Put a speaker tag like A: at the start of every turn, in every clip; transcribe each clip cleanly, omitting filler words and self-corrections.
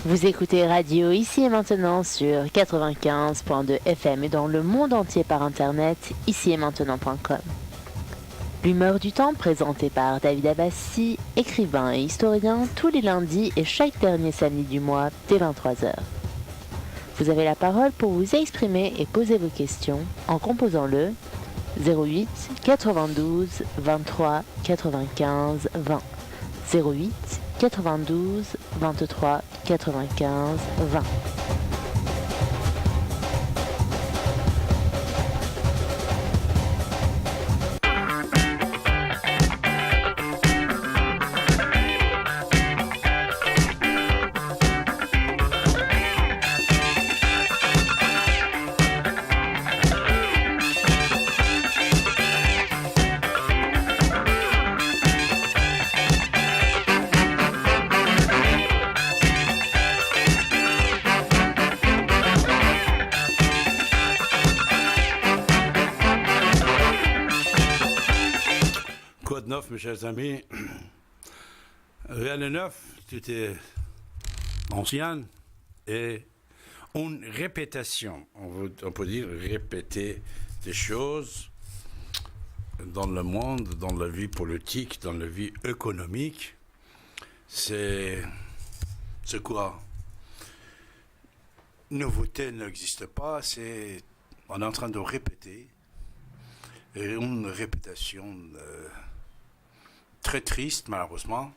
A: Vous écoutez Radio Ici et Maintenant sur 95.2 FM et dans le monde entier par internet, ici-et-maintenant.com. L'humeur du temps présentée par David Abbassi, écrivain et historien, tous les lundis et chaque dernier samedi du mois dès 23h. Vous avez la parole pour vous exprimer et poser vos questions en composant le 08 92 23 95 20. 08 92 23 95 20.
B: Mes chers amis, rien de neuf, tout est ancien et une répétition. On peut dire répéter des choses dans le monde, dans la vie politique, dans la vie économique. C'est quoi? Nouveauté n'existe pas, on est en train de répéter et une répétition très triste, malheureusement.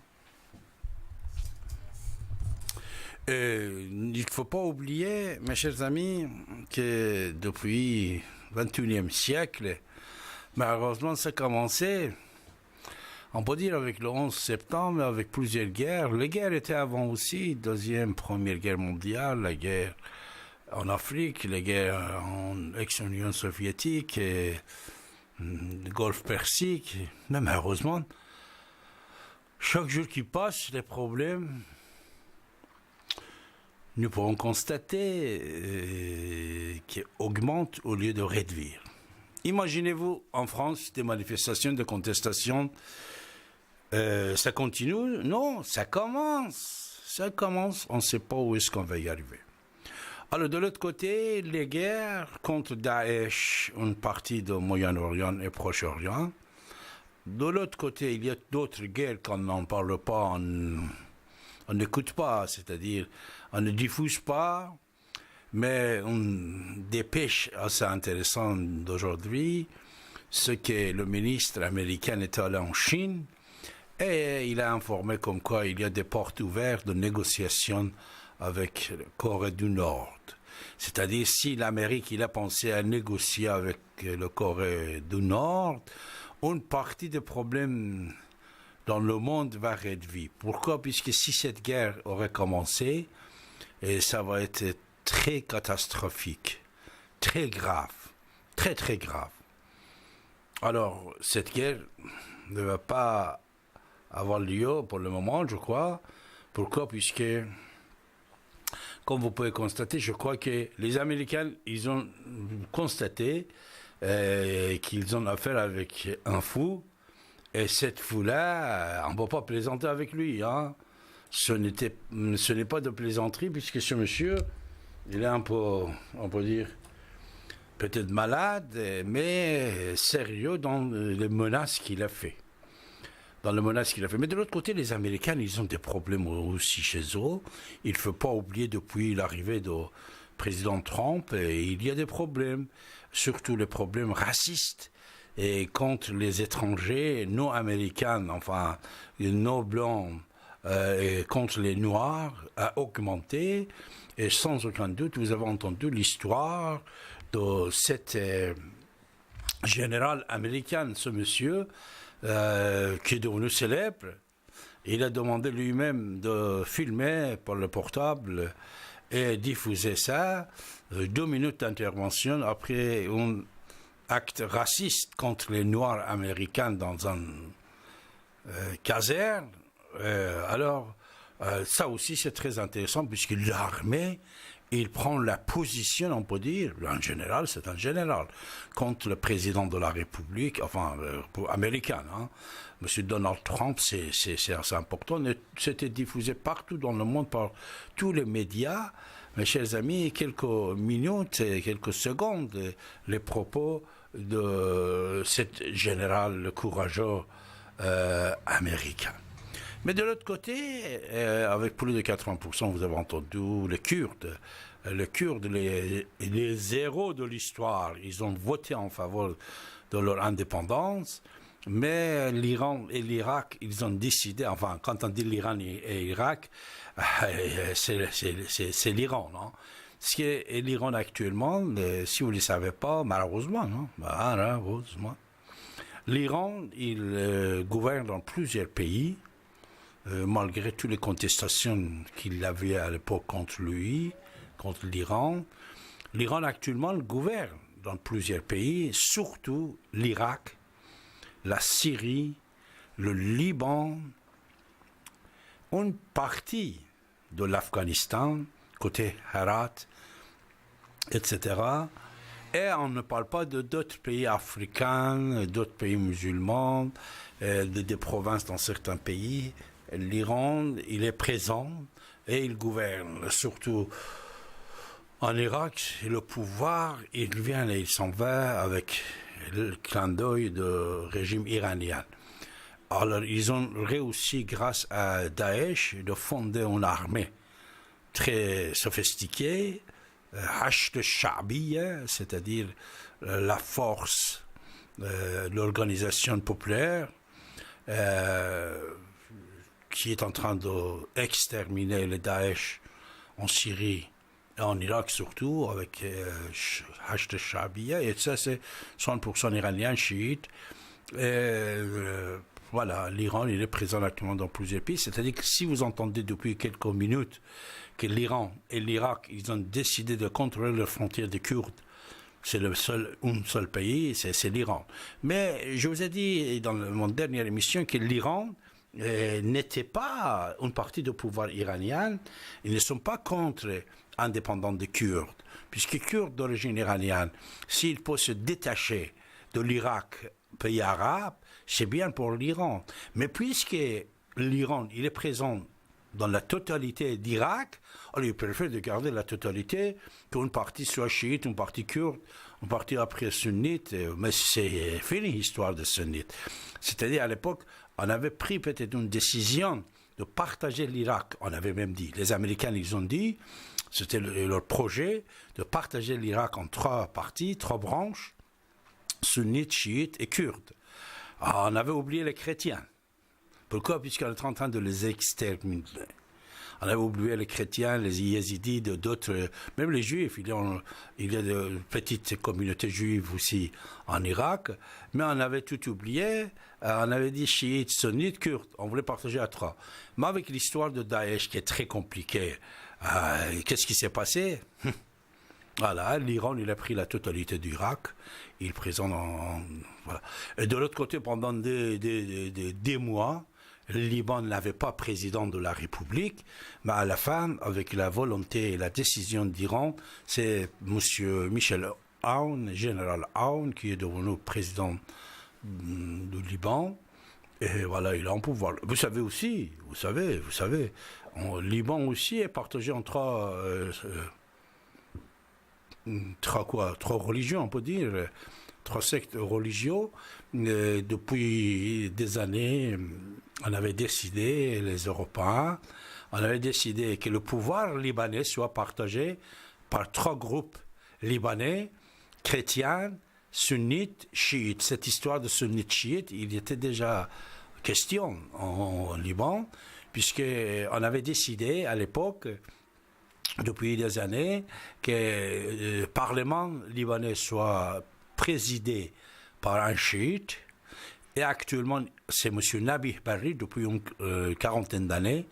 B: Il ne faut pas oublier, mes chers amis, que depuis le XXIe siècle, malheureusement, ça a commencé, on peut dire avec le 11 septembre, avec plusieurs guerres. Les guerres étaient avant aussi, Deuxième, Première Guerre mondiale, la guerre en Afrique, la guerre en ex-Union soviétique, et le Golfe Persique, mais malheureusement, chaque jour qui passe, les problèmes, nous pourrons constater qu'ils augmentent au lieu de réduire. Imaginez-vous en France des manifestations de contestation. Ça continue? Non, ça commence. Ça commence, on ne sait pas où est-ce qu'on va y arriver. Alors de l'autre côté, les guerres contre Daesh, une partie du Moyen-Orient et Proche-Orient. De l'autre côté, il y a d'autres guerres qu'on n'en parle pas, on n'écoute pas, c'est-à-dire on ne diffuse pas, mais une dépêche assez intéressante d'aujourd'hui, c'est que le ministre américain est allé en Chine et il a informé comme quoi il y a des portes ouvertes de négociations avec la Corée du Nord. C'est-à-dire si l'Amérique il a pensé à négocier avec la Corée du Nord, une partie des problèmes dans le monde va réduire. Pourquoi? Puisque si cette guerre aurait commencé, et ça va être très catastrophique, très grave, très très grave. Alors, cette guerre ne va pas avoir lieu pour le moment, je crois. Pourquoi? Puisque, comme vous pouvez constater, je crois que les Américains, ils ont constaté qu'ils ont affaire avec un fou, et cette fou-là, on ne peut pas plaisanter avec lui. Hein. Ce n'est pas de plaisanterie, puisque ce monsieur, il est un peu, on peut dire, peut-être malade, mais sérieux dans les menaces qu'il a fait. Mais de l'autre côté, les Américains, ils ont des problèmes aussi chez eux. Il ne faut pas oublier, depuis l'arrivée du président Trump, il y a des problèmes, surtout les problèmes racistes, et contre les étrangers non américains, enfin, non blancs, et contre les noirs, a augmenté. Et sans aucun doute, vous avez entendu l'histoire de cet général américain, ce monsieur, qui est devenu célèbre. Il a demandé lui-même de filmer par le portable et diffuser ça. 2 minutes d'intervention après un acte raciste contre les Noirs américains dans un caserne. Alors, ça aussi c'est très intéressant, puisque l'armée il prend la position, on peut dire, en général, c'est un général, contre le président de la République, enfin, américain. Hein. Monsieur Donald Trump, c'est assez important. C'était diffusé partout dans le monde par tous les médias. Mes chers amis, quelques minutes, quelques secondes, les propos de cet général courageux américain. Mais de l'autre côté, avec plus de 80%, vous avez entendu, les Kurdes, les héros de l'histoire, ils ont voté en faveur de leur indépendance, mais l'Iran et l'Irak, ils ont décidé, enfin, quand on dit l'Iran et l'Irak, c'est l'Iran, non? Ce qui est l'Iran actuellement, si vous ne le savez pas, malheureusement, non? Malheureusement, l'Iran, il gouverne dans plusieurs pays, malgré toutes les contestations qu'il avait à l'époque contre lui, contre l'Iran. L'Iran actuellement gouverne dans plusieurs pays, surtout l'Irak, la Syrie, le Liban, une partie de l'Afghanistan, côté Herat, etc. Et on ne parle pas d'autres pays africains, d'autres pays musulmans, des provinces dans certains pays. L'Iran, il est présent et il gouverne, surtout en Irak, le pouvoir, il vient et il s'en va avec le clin d'œil du régime iranien. Alors, ils ont réussi, grâce à Daesh, de fonder une armée très sophistiquée, Hashd al-Sha'biyya, c'est-à-dire la force, l'organisation populaire, qui est en train d'exterminer le Daesh en Syrie et en Irak surtout, avec Hashd al-Sha'biyya, et ça c'est 100% iranien, chiite. Voilà, l'Iran, il est présent actuellement dans plusieurs pays, c'est-à-dire que si vous entendez depuis quelques minutes que l'Iran et l'Irak, ils ont décidé de contrôler leurs frontières des Kurdes, c'est un seul pays, c'est l'Iran. Mais je vous ai dit dans mon dernière émission que l'Iran n'était pas une partie du pouvoir iranien. Ils ne sont pas contre indépendants des Kurdes, puisque les Kurdes d'origine iranienne, s'ils peuvent se détacher de l'Irak, pays arabe, c'est bien pour l'Iran. Mais puisque l'Iran, il est présent dans la totalité d'Irak, alors il préfère de garder la totalité, qu'une partie soit chiite, une partie kurde, une partie après sunnite, mais c'est fini l'histoire de sunnite. C'est-à-dire à l'époque, on avait pris peut-être une décision de partager l'Irak. On avait même dit, les Américains, ils ont dit, c'était leur projet de partager l'Irak en 3 parties, 3 branches, sunnites, chiites et kurdes. Alors, on avait oublié les chrétiens. Pourquoi? Puisqu'on est en train de les exterminer. On avait oublié les chrétiens, les yézidis, d'autres, même les juifs. Il y a de petites communautés juives aussi en Irak, mais on avait tout oublié. On avait dit chiites, sunnites, kurdes. On voulait partager à 3. Mais avec l'histoire de Daesh qui est très compliquée, qu'est-ce qui s'est passé? Voilà, l'Iran, il a pris la totalité du Irak. Il est présent voilà. Et de l'autre côté, pendant des mois, le Liban n'avait pas président de la République, mais à la fin, avec la volonté et la décision d'Iran, c'est M. Michel Aoun, général Aoun, qui est devenu président du Liban. Et voilà, il est en pouvoir. Vous savez, le Liban aussi est partagé en 3 religions, on peut dire, 3 sectes religieux. Depuis des années, on avait décidé, les Européens, on avait décidé que le pouvoir libanais soit partagé par 3 groupes libanais, chrétiens, sunnites, chiites. Cette histoire de sunnites chiites, il y était déjà question en Liban, puisqu'on avait décidé à l'époque, depuis des années, que le Parlement libanais soit présidé par un chiite. Et actuellement, c'est M. Nabih Berri, depuis une quarantaine d'années,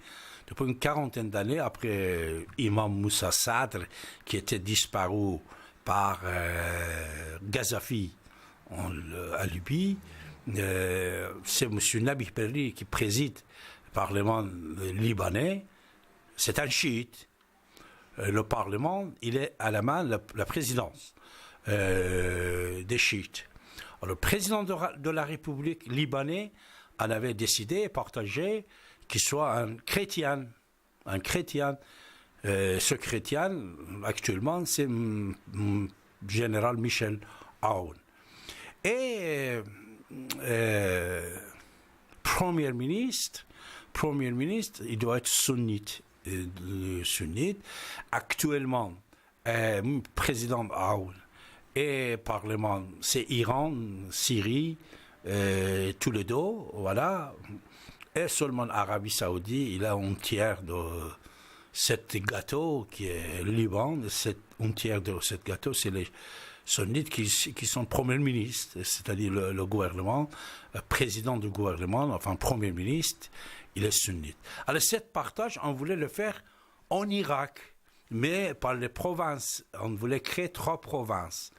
B: après Imam Moussa Sadr, qui était disparu par Gaddafi à Libye, c'est M. Nabih Berri qui préside le Parlement libanais. C'est un chiite. le Parlement, il est à la main la présidence des chiites. Alors, le président de la République libanais en avait décidé et partagé qu'il soit un chrétien. Un chrétien. Ce chrétien, actuellement, c'est général Michel Aoun. Et Premier ministre, il doit être sunnite. Sunnite. Actuellement, président Aoun et Parlement, c'est Iran, Syrie, tous les deux, voilà. Et seulement Arabie Saoudite, il a un tiers de cet gâteau qui est le Liban. Un tiers de cet gâteau, c'est les sunnites qui sont premiers ministres, c'est-à-dire le gouvernement, le président du gouvernement, enfin premier ministre, il est sunnite. Alors, cette partage, on voulait le faire en Irak, mais par les provinces. On voulait créer 3 provinces.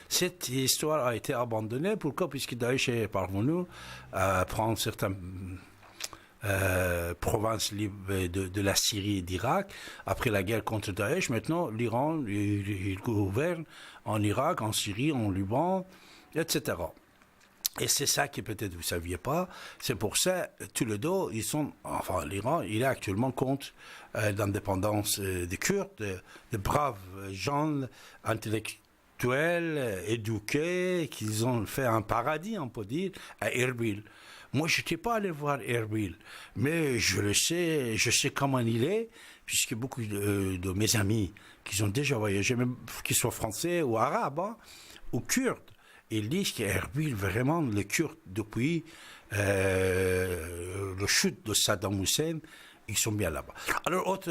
B: Cette histoire a été abandonnée. Pourquoi? Puisque Daesh est parvenu à prendre certaines provinces de la Syrie et d'Irak. Après la guerre contre Daesh, maintenant, l'Iran, il gouverne en Irak, en Syrie, en Liban, etc. Et c'est ça que peut-être vous ne saviez pas. C'est pour ça, tous les deux, l'Iran, il est actuellement contre l'indépendance des Kurdes, de braves gens intellectuels, éduqués, qui ont fait un paradis, on peut dire, à Erbil. Moi, je n'étais pas allé voir Erbil, mais je sais comment il est, puisque beaucoup de mes amis qui ont déjà voyagé, même qu'ils soient français ou arabes, ou kurdes, ils disent qu'Erbil, vraiment, les Kurdes, depuis le chute de Saddam Hussein, ils sont bien là-bas. Alors, autre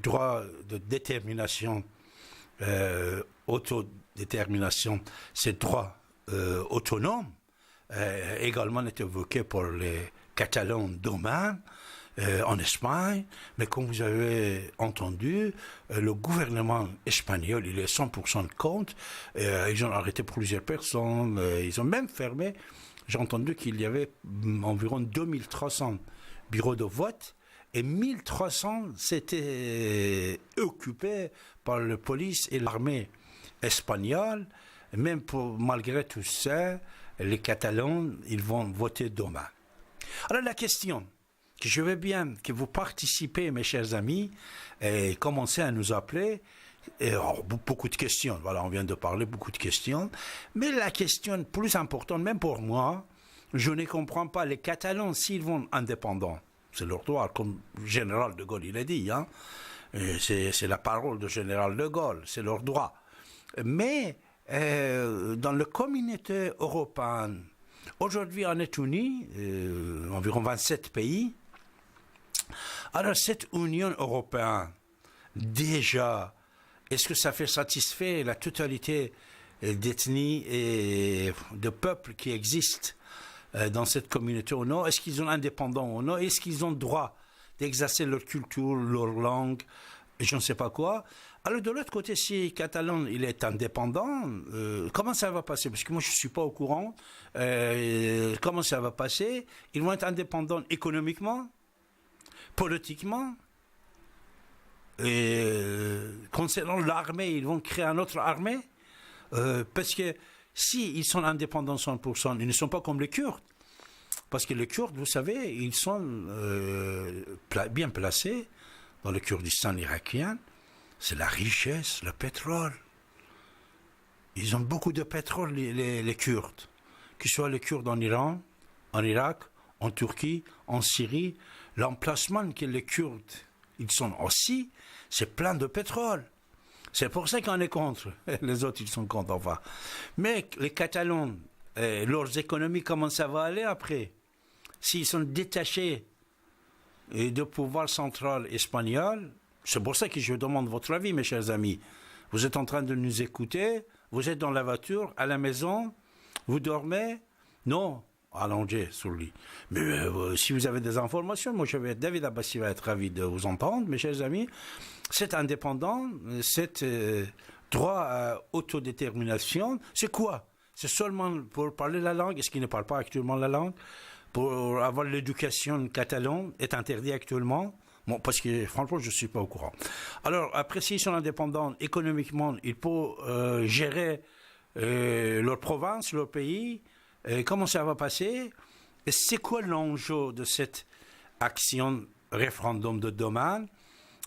B: droit de détermination, autodétermination, c'est droit autonome, également est évoqué pour les Catalans d'Oman, en Espagne, mais comme vous avez entendu, le gouvernement espagnol, il est 100% contre. Ils ont arrêté plusieurs personnes, ils ont même fermé. J'ai entendu qu'il y avait environ 2300 bureaux de vote et 1300 s'étaient occupés par la police et l'armée espagnole. Même malgré tout ça, les Catalans, ils vont voter demain. Alors la question que je veux bien que vous participez, mes chers amis, et commencez à nous appeler. Et, beaucoup de questions, voilà, on vient de parler, beaucoup de questions. Mais la question plus importante, même pour moi, je ne comprends pas les Catalans s'ils vont indépendants. C'est leur droit, comme Général de Gaulle, il a dit. Hein. C'est la parole de Général de Gaulle, c'est leur droit. Mais dans la communauté européenne, aujourd'hui on est unis, environ 27 pays. Alors cette Union européenne, déjà, est-ce que ça fait satisfaire la totalité d'ethnies et de peuples qui existent dans cette communauté ou non? Est-ce qu'ils sont indépendants ou non? Est-ce qu'ils ont le droit d'exercer leur culture, leur langue, je ne sais pas quoi? Alors de l'autre côté, si Catalan il est indépendant, comment ça va passer? Parce que moi je ne suis pas au courant. Comment ça va passer? Ils vont être indépendants économiquement, politiquement. Concernant l'armée, ils vont créer une autre armée. Parce que si ils sont indépendants 100%, ils ne sont pas comme les Kurdes. Parce que les Kurdes, vous savez, ils sont bien placés dans le Kurdistan irakien. C'est la richesse, le pétrole. Ils ont beaucoup de pétrole, les Kurdes. Que ce soit les Kurdes en Iran, en Irak, en Turquie, en Syrie. L'emplacement que les Kurdes, ils sont aussi, c'est plein de pétrole. C'est pour ça qu'on est contre. Les autres, ils sont contre, enfin. Mais les Catalans, leurs économies, comment ça va aller après? S'ils sont détachés du pouvoir central espagnol, c'est pour ça que je demande votre avis, mes chers amis. Vous êtes en train de nous écouter, vous êtes dans la voiture, à la maison, vous dormez? Non, allongé sur le lit. Mais si vous avez des informations, moi David Abbassi va être ravi de vous entendre, mes chers amis. C'est indépendant, cet droit à autodétermination, c'est quoi? C'est seulement pour parler la langue? Est-ce qu'il ne parle pas actuellement la langue? Pour avoir l'éducation catalane est interdit actuellement Bon, parce que franchement, je ne suis pas au courant. Alors, après, s'ils sont indépendants économiquement, ils peuvent gérer leur province, leur pays. Comment ça va passer? Et c'est quoi l'enjeu de cette action référendum de demain?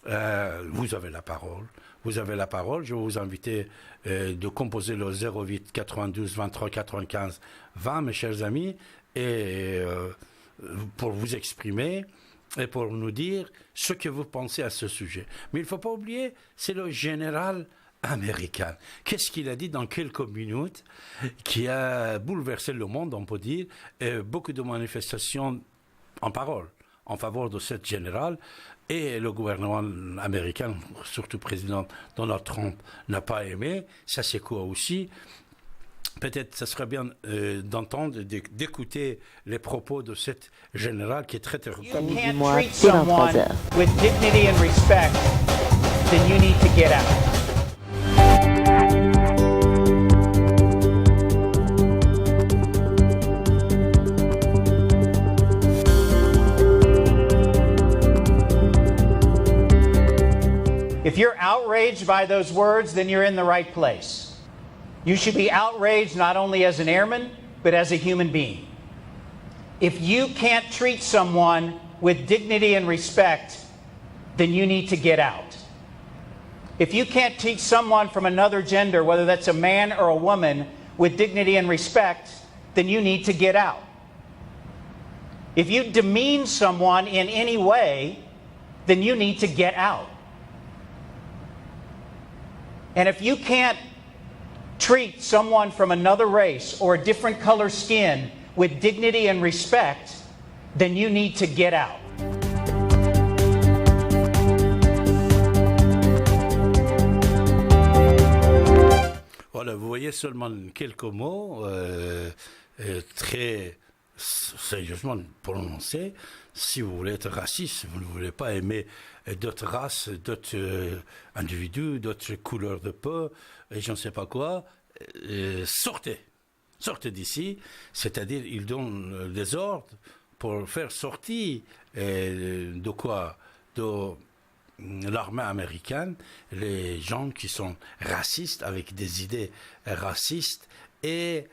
B: Vous avez la parole. Vous avez la parole. Je vais vous inviter de composer le 08 92 23 95 20, mes chers amis, et pour vous exprimer et pour nous dire ce que vous pensez à ce sujet. Mais il ne faut pas oublier, c'est le général américain. Qu'est-ce qu'il a dit dans quelques minutes qui a bouleversé le monde, on peut dire, et beaucoup de manifestations en parole en faveur de cette générale, et le gouvernement américain, surtout le président Donald Trump, n'a pas aimé. Ça, c'est quoi aussi? Peut-être ça serait bien d'entendre, d'écouter les propos de cette générale qui est très très
A: Samedi du mois, dès 23h.
C: With dignity and respect, then you need to get out. If you're outraged by those words, then you're in the right place. You should be outraged not only as an airman, but as a human being. If you can't treat someone with dignity and respect, then you need to get out. If you can't treat someone from another gender, whether that's a man or a woman, with dignity and respect, then you need to get out. If you demean someone in any way, then you need to get out. And if you can't treat someone from another race or a different color skin with dignity and respect, then you need to get out.
B: Voilà, vous voyez seulement quelques mots très sérieusement prononcés. Si vous voulez être raciste, vous ne voulez pas aimer d'autres races, d'autres individus, d'autres couleurs de peau, et je ne sais pas quoi, sortez d'ici. C'est-à-dire, ils donnent des ordres pour faire sortir de quoi? De l'armée américaine, les gens qui sont racistes, avec des idées racistes, et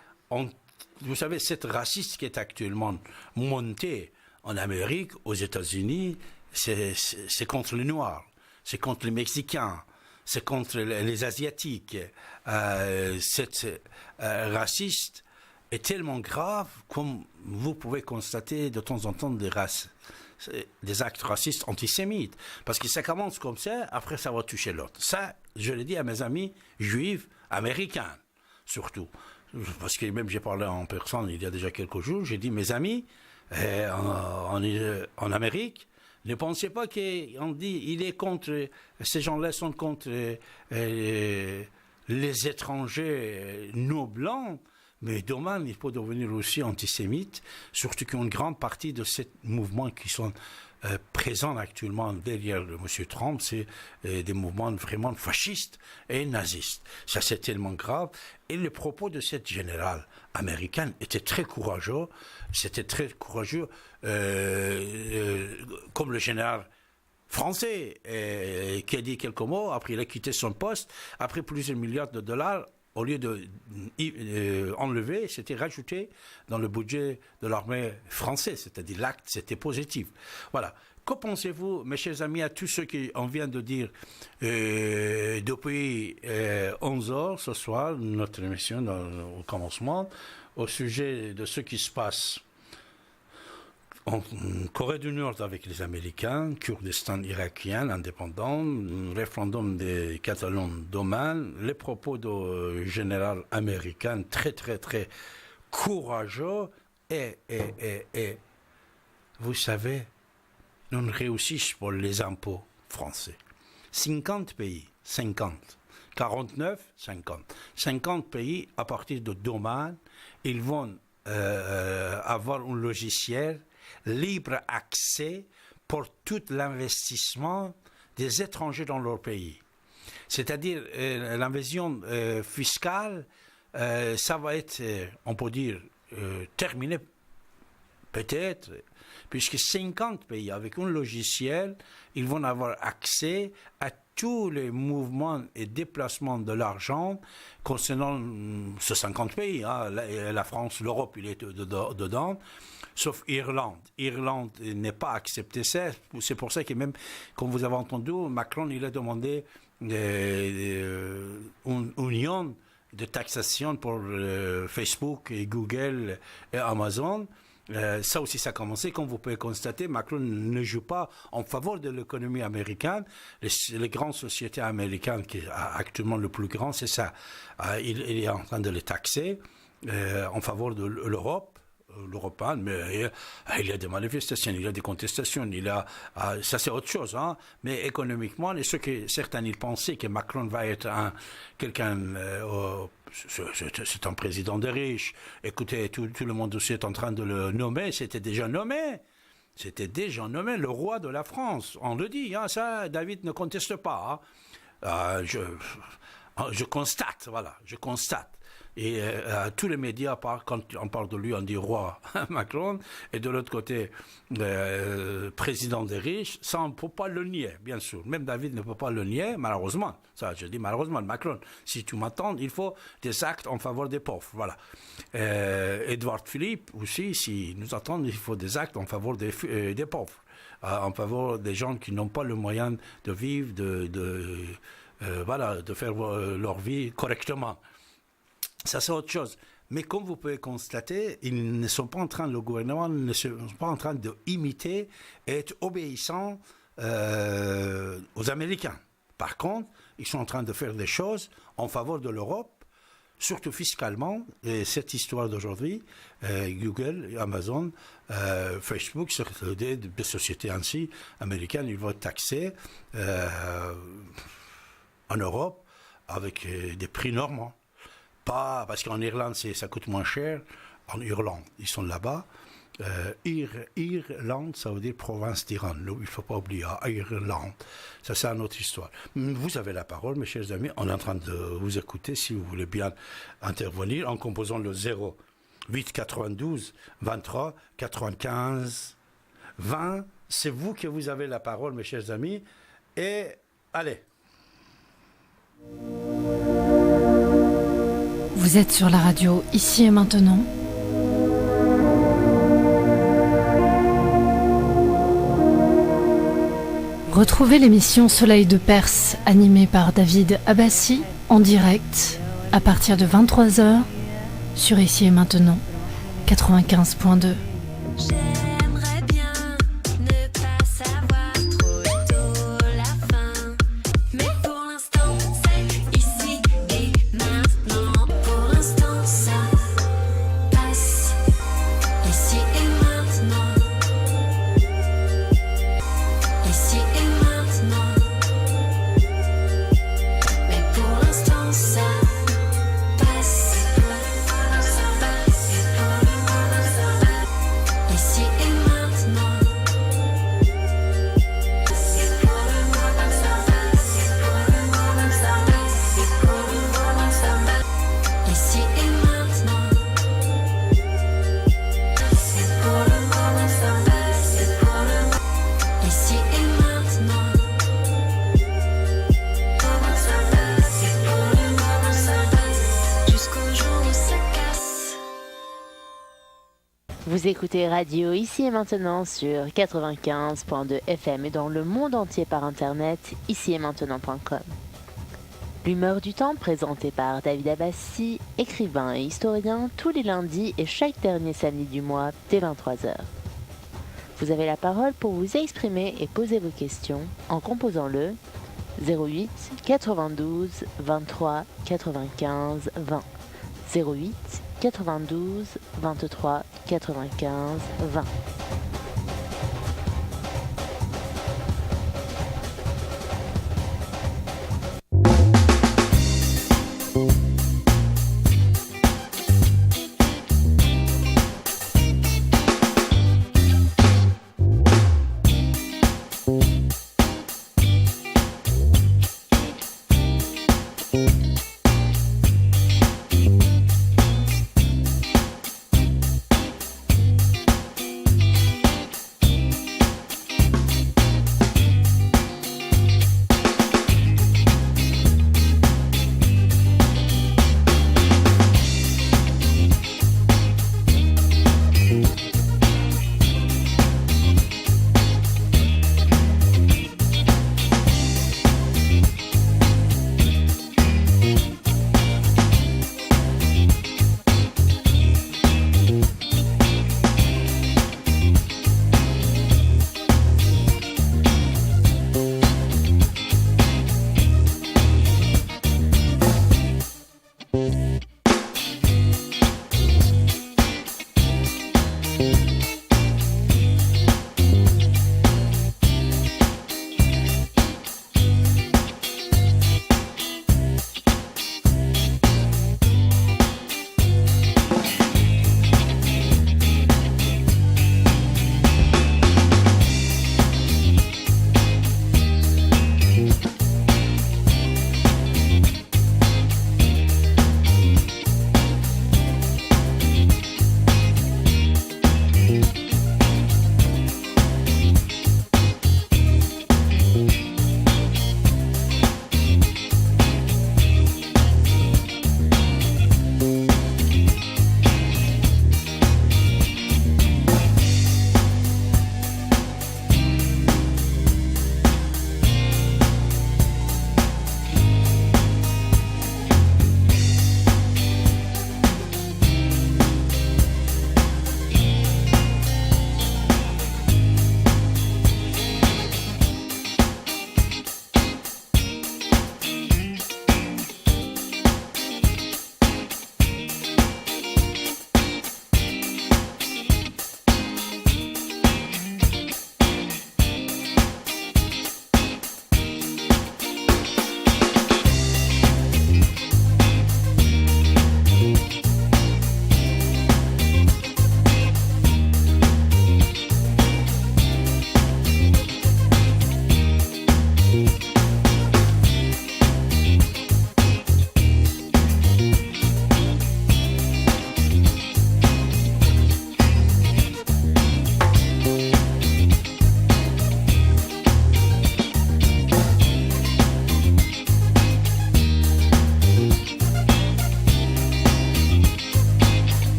B: vous savez, cette raciste qui est actuellement montée en Amérique, aux États-Unis, c'est contre les Noirs, c'est contre les Mexicains, c'est contre les Asiatiques. Cette raciste est tellement grave, comme vous pouvez constater de temps en temps des actes racistes antisémites. Parce que ça commence comme ça, après ça va toucher l'autre. Ça, je l'ai dit à mes amis juifs américains, surtout. Parce que même j'ai parlé en personne il y a déjà quelques jours, j'ai dit, mes amis, en Amérique, ne pensez pas qu'on dit il est contre, ces gens-là sont contre les étrangers non blancs, mais demain il peut devenir aussi antisémite, surtout qu'une grande partie de ces mouvements qui sont présents actuellement derrière M. Trump, c'est des mouvements vraiment fascistes et nazistes. Ça, c'est tellement grave. Et le propos de cette générale américaine était très courageux. C'était très courageux, comme le général français qui a dit quelques mots. Après, il a quitté son poste. Après plusieurs milliards de dollars, au lieu de enlever, c'était rajouté dans le budget de l'armée française, c'est-à-dire l'acte, c'était positif. Voilà. Que pensez-vous, mes chers amis, à tous ceux qu'on vient de dire depuis 11 heures ce soir, notre émission au commencement, au sujet de ce qui se passe en Corée du Nord avec les Américains, Kurdistan irakien indépendant, référendum des Catalans d'Oman, les propos du général américain très très très courageux et vous savez, nous réussissons pour les impôts français. 50 pays, 50, 49, 50. 50 pays à partir de demain, ils vont avoir un logiciel libre accès pour tout l'investissement des étrangers dans leur pays. C'est-à-dire l'invasion fiscale, ça va être, on peut dire, terminé peut-être, puisque 50 pays, avec un logiciel, ils vont avoir accès à tous les mouvements et déplacements de l'argent concernant ces 50 pays. Hein. La France, l'Europe, il est dedans, sauf Irlande. Irlande n'est pas accepté ça. C'est pour ça que même, comme vous avez entendu, Macron, il a demandé une union de taxation pour Facebook et Google et Amazon. Ça aussi, ça a commencé. Comme vous pouvez constater, Macron ne joue pas en faveur de l'économie américaine. Les grandes sociétés américaines, qui est actuellement le plus grand, c'est ça. Il est en train de les taxer en faveur de l'Europe. L'Européen, mais il y a des manifestations, il y a des contestations, ça c'est autre chose, hein. Mais économiquement, et ce que certains ils pensaient que Macron va être quelqu'un, c'est un président des riches. Écoutez, tout le monde aussi est en train de le nommer, c'était déjà nommé, le roi de la France, on le dit, hein, ça David ne conteste pas, hein. Je constate, voilà, je constate. Et tous les médias, quand on parle de lui, on dit roi Macron, et de l'autre côté, président des riches, ça on ne peut pas le nier, bien sûr. Même David ne peut pas le nier, malheureusement. Ça, je dis malheureusement, Macron, si tu m'entends, il faut des actes en faveur des pauvres, voilà. Édouard Philippe aussi, si nous entendons, il faut des actes en faveur des pauvres, en faveur des gens qui n'ont pas le moyen de vivre, de faire leur vie correctement. Ça, c'est autre chose. Mais comme vous pouvez constater, le gouvernement ne sont pas en train d'imiter et être obéissants aux Américains. Par contre, ils sont en train de faire des choses en faveur de l'Europe, surtout fiscalement. Et cette histoire d'aujourd'hui, Google, Amazon, Facebook, des sociétés ainsi américaines, ils vont être taxés en Europe avec des prix normaux. Pas parce qu'en Irlande ça coûte moins cher. En Irlande, ils sont là-bas. Irlande, ça veut dire province d'Iran. Il ne faut pas oublier, Irlande. Ça, c'est une autre histoire. Vous avez la parole, mes chers amis. On est en train de vous écouter, si vous voulez bien intervenir, en composant le 08 92 23 95 20. C'est vous que vous avez la parole, mes chers amis. Et allez.
D: Vous êtes sur la radio Ici et Maintenant. Retrouvez l'émission Soleil de Perse, animée par David Abbassi, en direct, à partir de 23h, sur Ici et Maintenant, 95.2.
E: J'aimerais bien ne pas savoir trop tôt la fin, mais pour l'instant c'est ici et maintenant. Pour l'instant ça passe ici et maintenant. Ici et maintenant. Mais pour l'instant ça passe. Ici et maintenant. Ici et maintenant. Ici et maintenant. Jusqu'au jour où ça casse.
A: Vous écoutez Radio Ici et Maintenant sur 95.2 FM et dans le monde entier par internet, icietmaintenant.com. L'humeur du temps présentée par David Abbassi, écrivain et historien, tous les lundis et chaque dernier samedi du mois dès 23h. Vous avez la parole pour vous exprimer et poser vos questions en composant le 08 92 23 95 20. 08 92 23 95 20.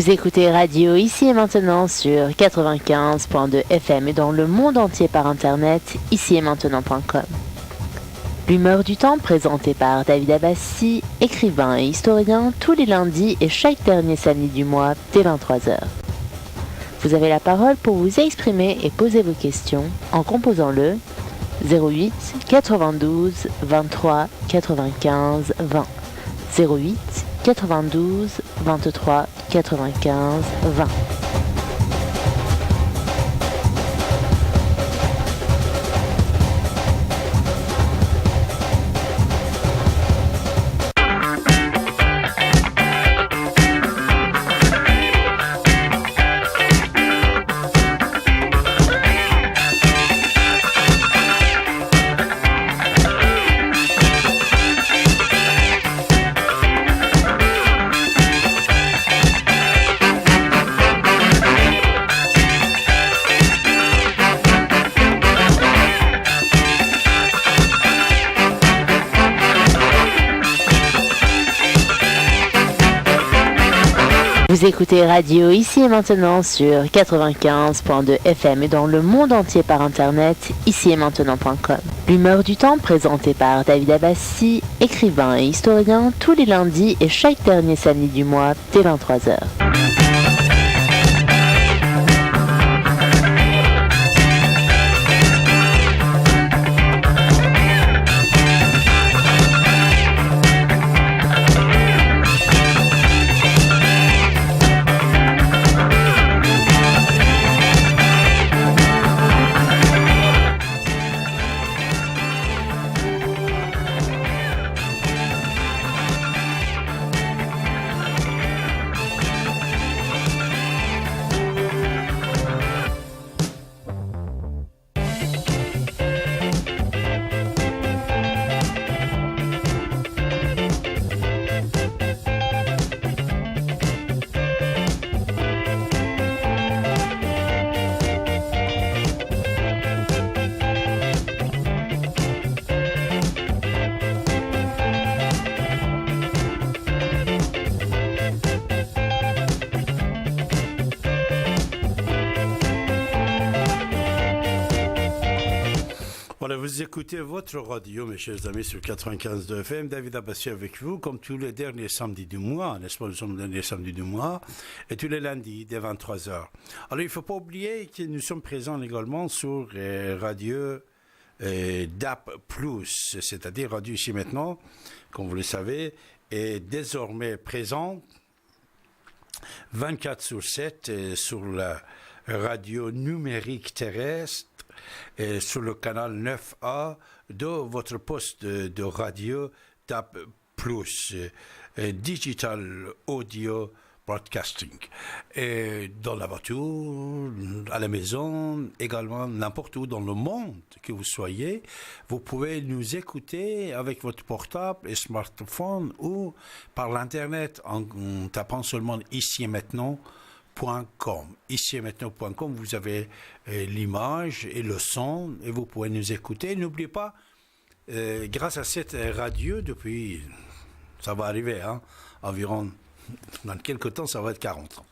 A: Vous écoutez Radio Ici et Maintenant sur 95.2 FM et dans le monde entier par internet, icietmaintenant.com. L'humeur du temps présentée par David Abbassi, écrivain et historien, tous les lundis et chaque dernier samedi du mois dès 23h. Vous avez la parole pour vous exprimer et poser vos questions en composant le 08 92 23 95 20. 08 92 23 95 20. Vous écoutez Radio Ici et Maintenant sur 95.2 FM et dans le monde entier par internet, icietmaintenant.com. L'humeur du temps présentée par David Abbassi, écrivain et historien, tous les lundis et chaque dernier samedi du mois dès 23h.
B: Voilà, vous écoutez votre radio, mes chers amis, sur 95.2 FM. David Abbassi avec vous, comme tous les derniers samedis du mois, n'est-ce pas? Nous sommes le dernier samedi du mois, et tous les lundis, dès 23h. Alors, il ne faut pas oublier que nous sommes présents également sur radio DAP+, c'est-à-dire Radio Ici Maintenant, comme vous le savez, est désormais présent 24/7 sur la radio numérique terrestre, et sur le canal 9A de votre poste de radio DAB+, Digital Audio Broadcasting. Et dans la voiture, à la maison, également n'importe où dans le monde que vous soyez, vous pouvez nous écouter avec votre portable et smartphone ou par l'internet en tapant seulement ici et maintenant. Ici et maintenant.com, vous avez l'image et le son et vous pouvez nous écouter. N'oubliez pas, grâce à cette radio, depuis, ça va arriver, environ, dans quelques temps, ça va être 40 ans.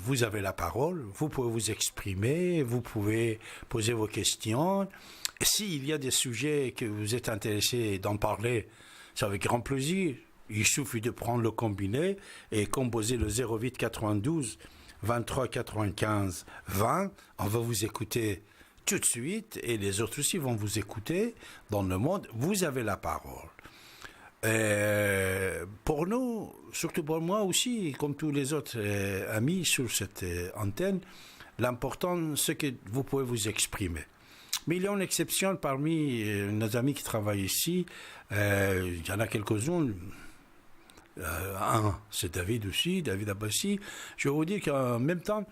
B: Vous avez la parole, vous pouvez vous exprimer, vous pouvez poser vos questions. S'il y a des sujets que vous êtes intéressés d'en parler, c'est avec grand plaisir. Il suffit de prendre le combiné et composer le 08 92 23 95 20. On va vous écouter tout de suite et les autres aussi vont vous écouter dans le monde. Vous avez la parole. Pour nous, surtout pour moi aussi, comme tous les autres amis sur cette antenne, l'important c'est que vous pouvez vous exprimer. Mais il y a une exception parmi nos amis qui travaillent ici. Il y en a quelques-uns. C'est David aussi, David Abbassi. Je vais vous dire qu'en même temps,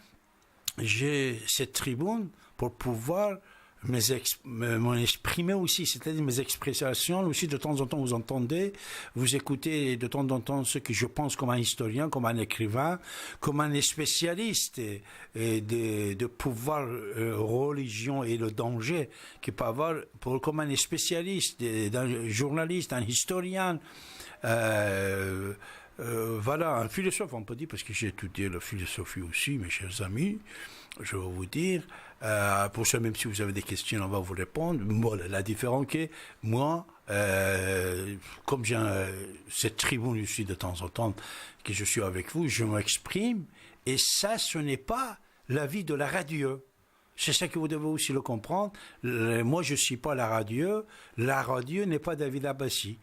B: j'ai cette tribune pour pouvoir m'exprimer aussi, c'est-à-dire mes expressions aussi. De temps en temps, vous entendez, vous écoutez de temps en temps ce que je pense comme un historien, comme un écrivain, comme un spécialiste de pouvoir religion et le danger qu'il peut avoir, comme un spécialiste, d'un journaliste, un historien. Voilà, un philosophe, on peut dire, parce que j'ai étudié la philosophie aussi, mes chers amis, je vais vous dire. Pour ça, même si vous avez des questions, on va vous répondre. Bon, la différence que moi, comme j'ai cette tribune ici de temps en temps, que je suis avec vous, je m'exprime, et ça, ce n'est pas la vie de la radio. C'est ça que vous devez aussi le comprendre. Moi, je ne suis pas la radio n'est pas David Abbassi.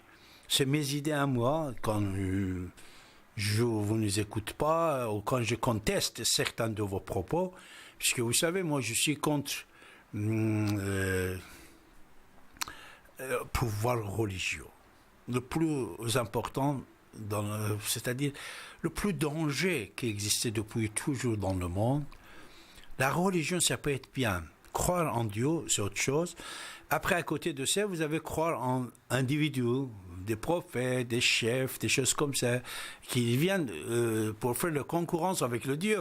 B: C'est mes idées à moi, quand vous ne les écoute pas, ou quand je conteste certains de vos propos, puisque vous savez, moi je suis contre pouvoir religieux. Le plus important, c'est-à-dire le plus danger qui existait depuis toujours dans le monde, la religion, ça peut être bien. Croire en Dieu, c'est autre chose. Après, à côté de ça, vous avez croire en individus, des prophètes, des chefs, des choses comme ça, qui viennent pour faire la concurrence avec le Dieu.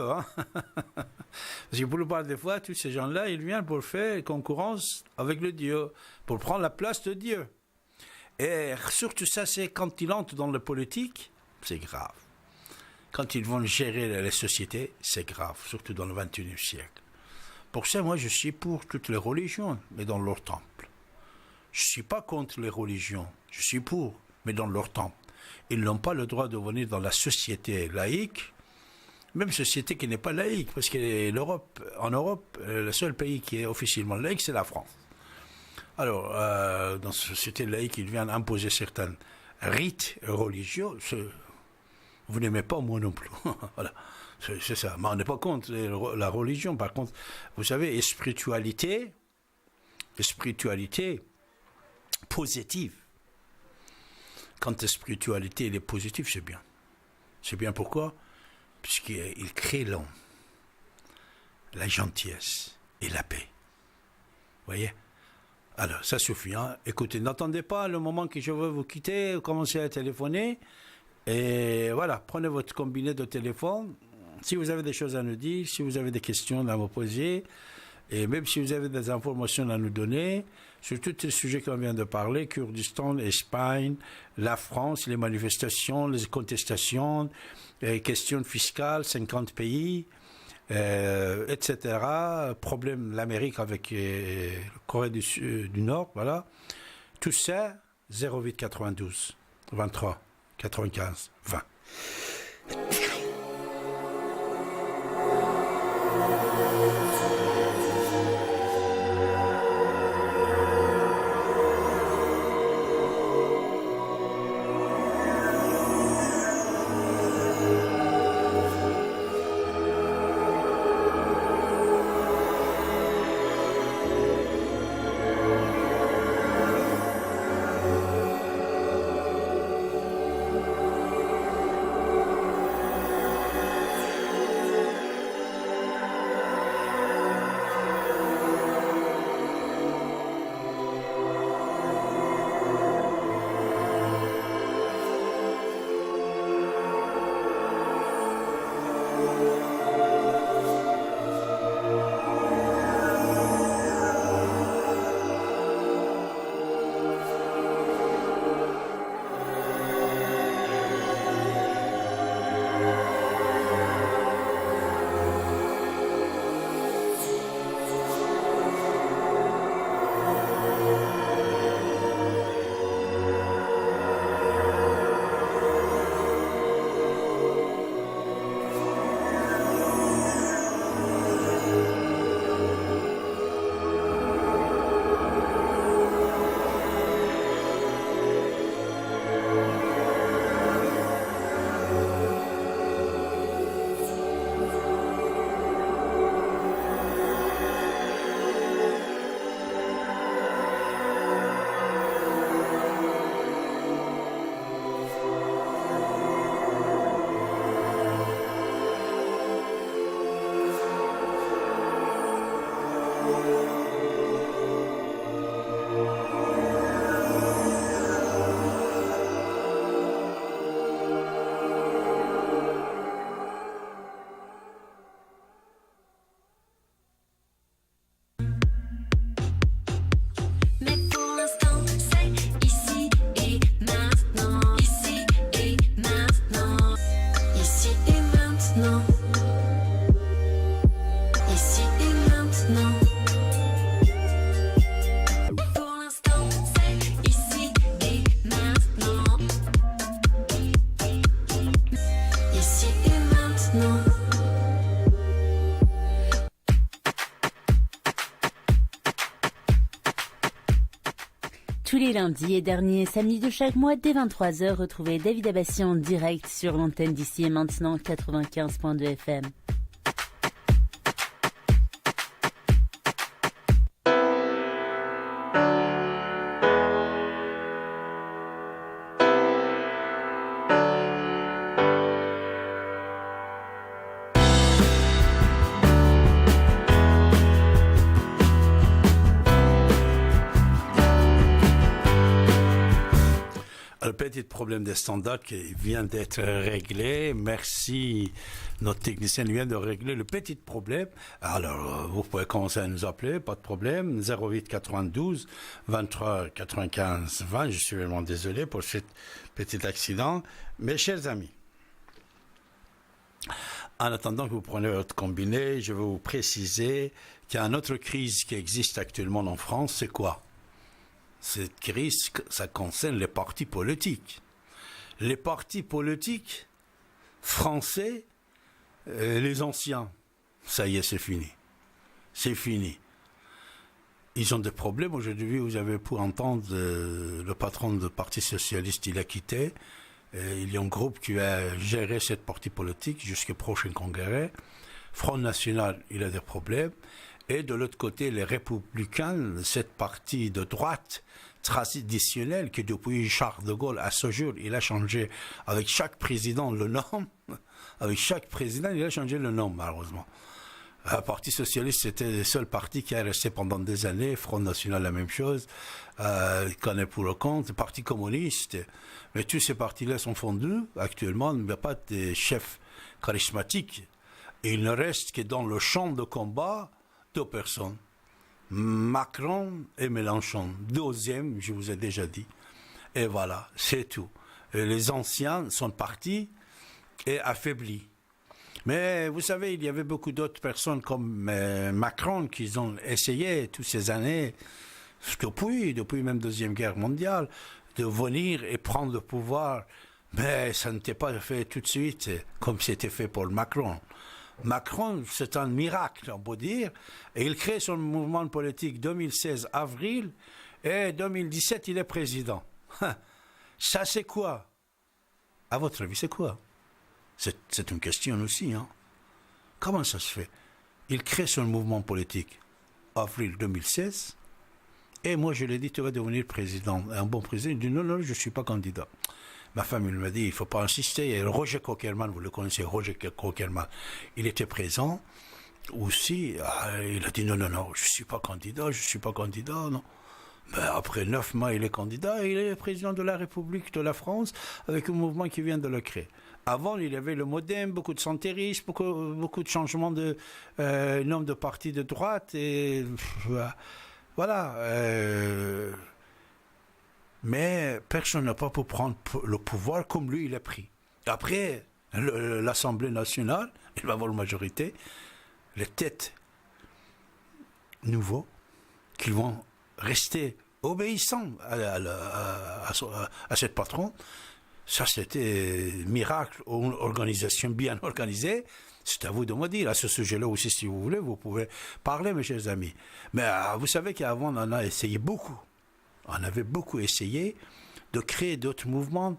B: Parce que pour le part des fois, tous ces gens-là, ils viennent pour faire concurrence avec le Dieu, pour prendre la place de Dieu. Et surtout ça, c'est quand ils entrent dans la politique, c'est grave. quand ils vont gérer les sociétés, c'est grave, surtout dans le XXIe siècle. Pour ça, moi, je suis pour toutes les religions, mais dans leur temple. Je ne suis pas contre les religions, je suis pour, mais dans leur temple. Ils n'ont pas le droit de venir dans la société laïque, même société qui n'est pas laïque, parce que en Europe, le seul pays qui est officiellement laïque, c'est la France. Alors, dans cette société laïque, ils viennent imposer certains rites religieux. Vous n'aimez pas, moi non plus. Voilà, c'est ça. Mais on n'est pas contre la religion. Par contre, vous savez, spiritualité positive. Quand la spiritualité elle est positive, c'est bien. C'est bien pourquoi? Puisqu'il crée l'homme, la gentillesse et la paix. Vous voyez? Alors, ça suffit. Hein? Écoutez, n'attendez pas le moment que je veux vous quitter, commencez à téléphoner. Et voilà, prenez votre combiné de téléphone. Si vous avez des choses à nous dire, si vous avez des questions à me poser, et même si vous avez des informations à nous donner, sur tous les sujets qu'on vient de parler, Kurdistan, Espagne, la France, les manifestations, les contestations, les questions fiscales, 50 pays, etc. Problème de l'Amérique avec la Corée du Nord, voilà. Tout ça, 08 92 23 95 20.
E: Mais pour l'instant, c'est ici et maintenant. Ici et maintenant. Ici et maintenant. Ici et maintenant. Pour l'instant, c'est ici et maintenant. Ici et maintenant.
A: Tous les lundis et derniers samedis de chaque mois, dès 23h, retrouvez David Abbassi en direct sur l'antenne d'Ici et Maintenant 95.2 FM.
B: Le petit problème des standards qui vient d'être réglé. Merci. Notre technicien vient de régler le petit problème. Alors, vous pouvez commencer à nous appeler, pas de problème. 08 92 23 95 20. Je suis vraiment désolé pour ce petit accident. Mes chers amis, En attendant que vous preniez votre combiné, je vais vous préciser qu'il y a une autre crise qui existe actuellement en France. C'est quoi? Cette crise, ça concerne les partis politiques. Les partis politiques français, les anciens, ça y est, c'est fini. C'est fini. Ils ont des problèmes. Aujourd'hui, vous avez pu entendre le patron du Parti socialiste, il a quitté. Il y a un groupe qui va gérer cette partie politique jusqu'au prochain congrès. Front National, il a des problèmes. Et de l'autre côté, les Républicains, cette partie de droite traditionnelle qui depuis Charles de Gaulle à ce jour, il a changé avec chaque président le nom. Avec chaque président, il a changé le nom, malheureusement. Le Parti socialiste, c'était le seul parti qui est resté pendant des années. Front National, la même chose. Il connaît pour le compte. Le Parti communiste. Mais tous ces partis-là sont fondus. Actuellement, il n'y a pas de chef charismatique. Et il ne reste que dans le champ de combat 2 personnes. Macron et Mélenchon. Deuxième, je vous ai déjà dit. Et voilà, c'est tout. Et les anciens sont partis et affaiblis. Mais vous savez, il y avait beaucoup d'autres personnes comme Macron qui ont essayé toutes ces années, depuis même Deuxième Guerre mondiale, de venir et prendre le pouvoir. Mais ça n'était pas fait tout de suite comme c'était fait pour Macron. Macron, c'est un miracle, on peut dire, et il crée son mouvement politique 2016 avril, et 2017, il est président. Ça, c'est quoi? À votre avis, c'est quoi? C'est une question aussi, hein. Comment ça se fait? Il crée son mouvement politique avril 2016, et moi, je lui ai dit, tu vas devenir président. Et un bon président, il dit, non, je ne suis pas candidat. Ma femme, elle m'a dit, il ne faut pas insister. Et Roger Cockerman, vous le connaissez, Roger Cockerman, il était présent aussi. Il a dit, non, je ne suis pas candidat, non. Mais après 9 mois, il est candidat et il est président de la République de la France avec un mouvement qui vient de le créer. Avant, il y avait le MoDem, beaucoup de centérisme, beaucoup de changements de nombre de partis de droite. Et voilà. Mais personne n'a pas pu prendre le pouvoir comme lui, il a pris. Après, l'Assemblée nationale, il va avoir une majorité, les têtes nouveaux qui vont rester obéissants à cette patronne. Ça, c'était miracle, une organisation bien organisée. C'est à vous de me dire. À ce sujet-là aussi, si vous voulez, vous pouvez parler, mes chers amis. Mais vous savez qu'avant, on en a essayé beaucoup. On avait beaucoup essayé de créer d'autres mouvements,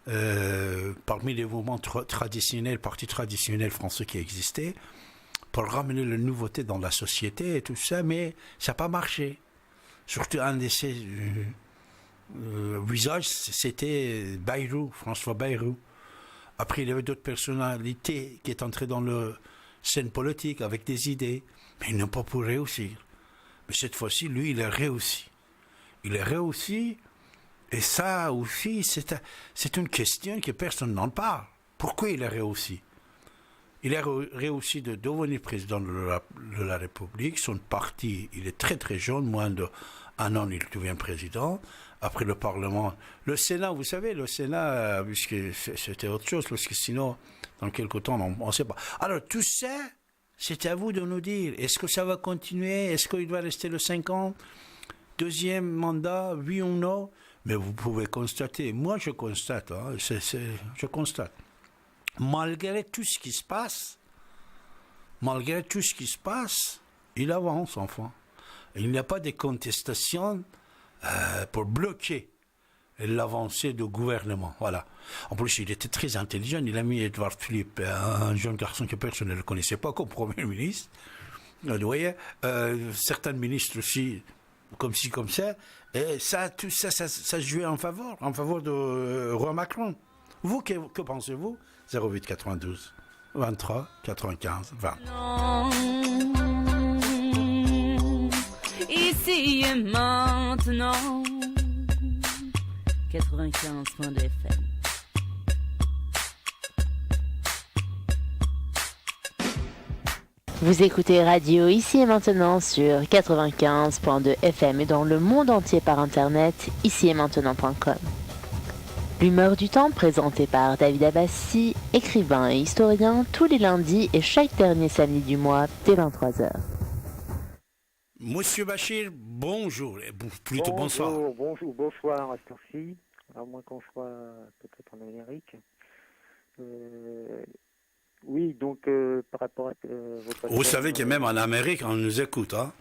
B: parmi les mouvements traditionnels, partis traditionnels français qui existaient, pour ramener la nouveauté dans la société et tout ça, mais ça n'a pas marché. Surtout un de ces visages, c'était Bayrou, François Bayrou. Après, il y avait d'autres personnalités qui étaient entrées dans la scène politique avec des idées, mais ils n'ont pas pu réussir. Mais cette fois-ci, lui, il a réussi. Il a réussi, et ça aussi, c'est une question que personne n'en parle. Pourquoi il a réussi? Il a réussi de devenir président de la République. Son parti, il est très très jeune, moins d'1 an, il devient président. Après le Parlement, le Sénat, vous savez, le Sénat, puisque c'était autre chose, parce que sinon, dans quelque temps, on ne sait pas. Alors, tout ça, c'est à vous de nous dire. Est-ce que ça va continuer? Est-ce qu'il va rester le 5 ans? Deuxième mandat, oui ou non? Mais vous pouvez constater, moi je constate, hein, je constate, malgré tout ce qui se passe, il avance, enfin. Il n'y a pas de contestation pour bloquer l'avancée du gouvernement. Voilà. En plus, il était très intelligent. Il a mis Édouard Philippe, un jeune garçon que personne ne le connaissait pas, comme Premier ministre. Vous voyez, certains ministres aussi, comme ci, comme ça. Et ça, tout ça, ça jouait en faveur de roi Macron. Vous, que pensez-vous? 08 92 23 95 20.
E: Non. Ici et maintenant.
A: 95.2 FM. Vous écoutez Radio Ici et Maintenant sur 95.2 FM et dans le monde entier par internet, ici et maintenant.com. L'humeur du temps présentée par David Abbassi, écrivain et historien, tous les lundis et chaque dernier samedi du mois dès 23h.
B: Monsieur Bachir, bonjour, plutôt bonsoir.
F: Bonsoir à cette heure-ci, à moins qu'on soit peut-être en Amérique. Oui, donc par rapport à votre...
B: Vous savez que même en Amérique, on nous écoute. Hein?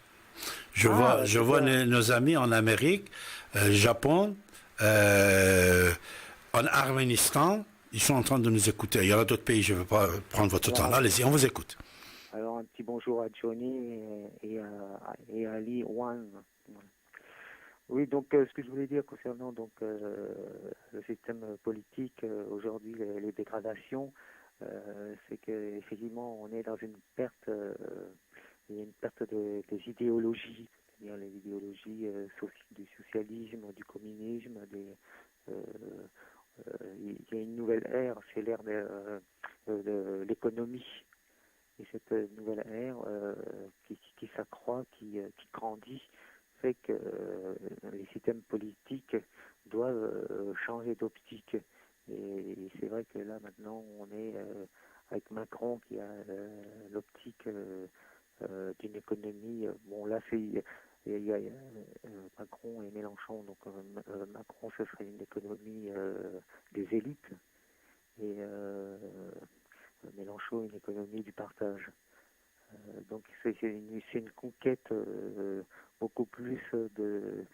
B: Je vois nos amis en Amérique, Japon, en Arménistan, ils sont en train de nous écouter. Il y en a d'autres pays, je ne veux pas prendre votre temps. Là, allez-y, on vous écoute.
F: Alors un petit bonjour à Johnny et à Ali Wan. Oui, donc ce que je voulais dire concernant donc le système politique aujourd'hui, les dégradations, c'est qu'effectivement on est dans une perte, il y a une perte des idéologies, c'est-à-dire les idéologies du socialisme, du communisme, il y a une nouvelle ère, c'est l'ère de l'économie. Et cette nouvelle ère qui s'accroît, qui grandit, fait que les systèmes politiques doivent changer d'optique. Et c'est vrai que là, maintenant, on est avec Macron qui a l'optique d'une économie. Bon, là, il y a Macron et Mélenchon. Donc, Macron, ce serait une économie des élites. Et Mélenchon, une économie du partage. Donc c'est une conquête beaucoup plus de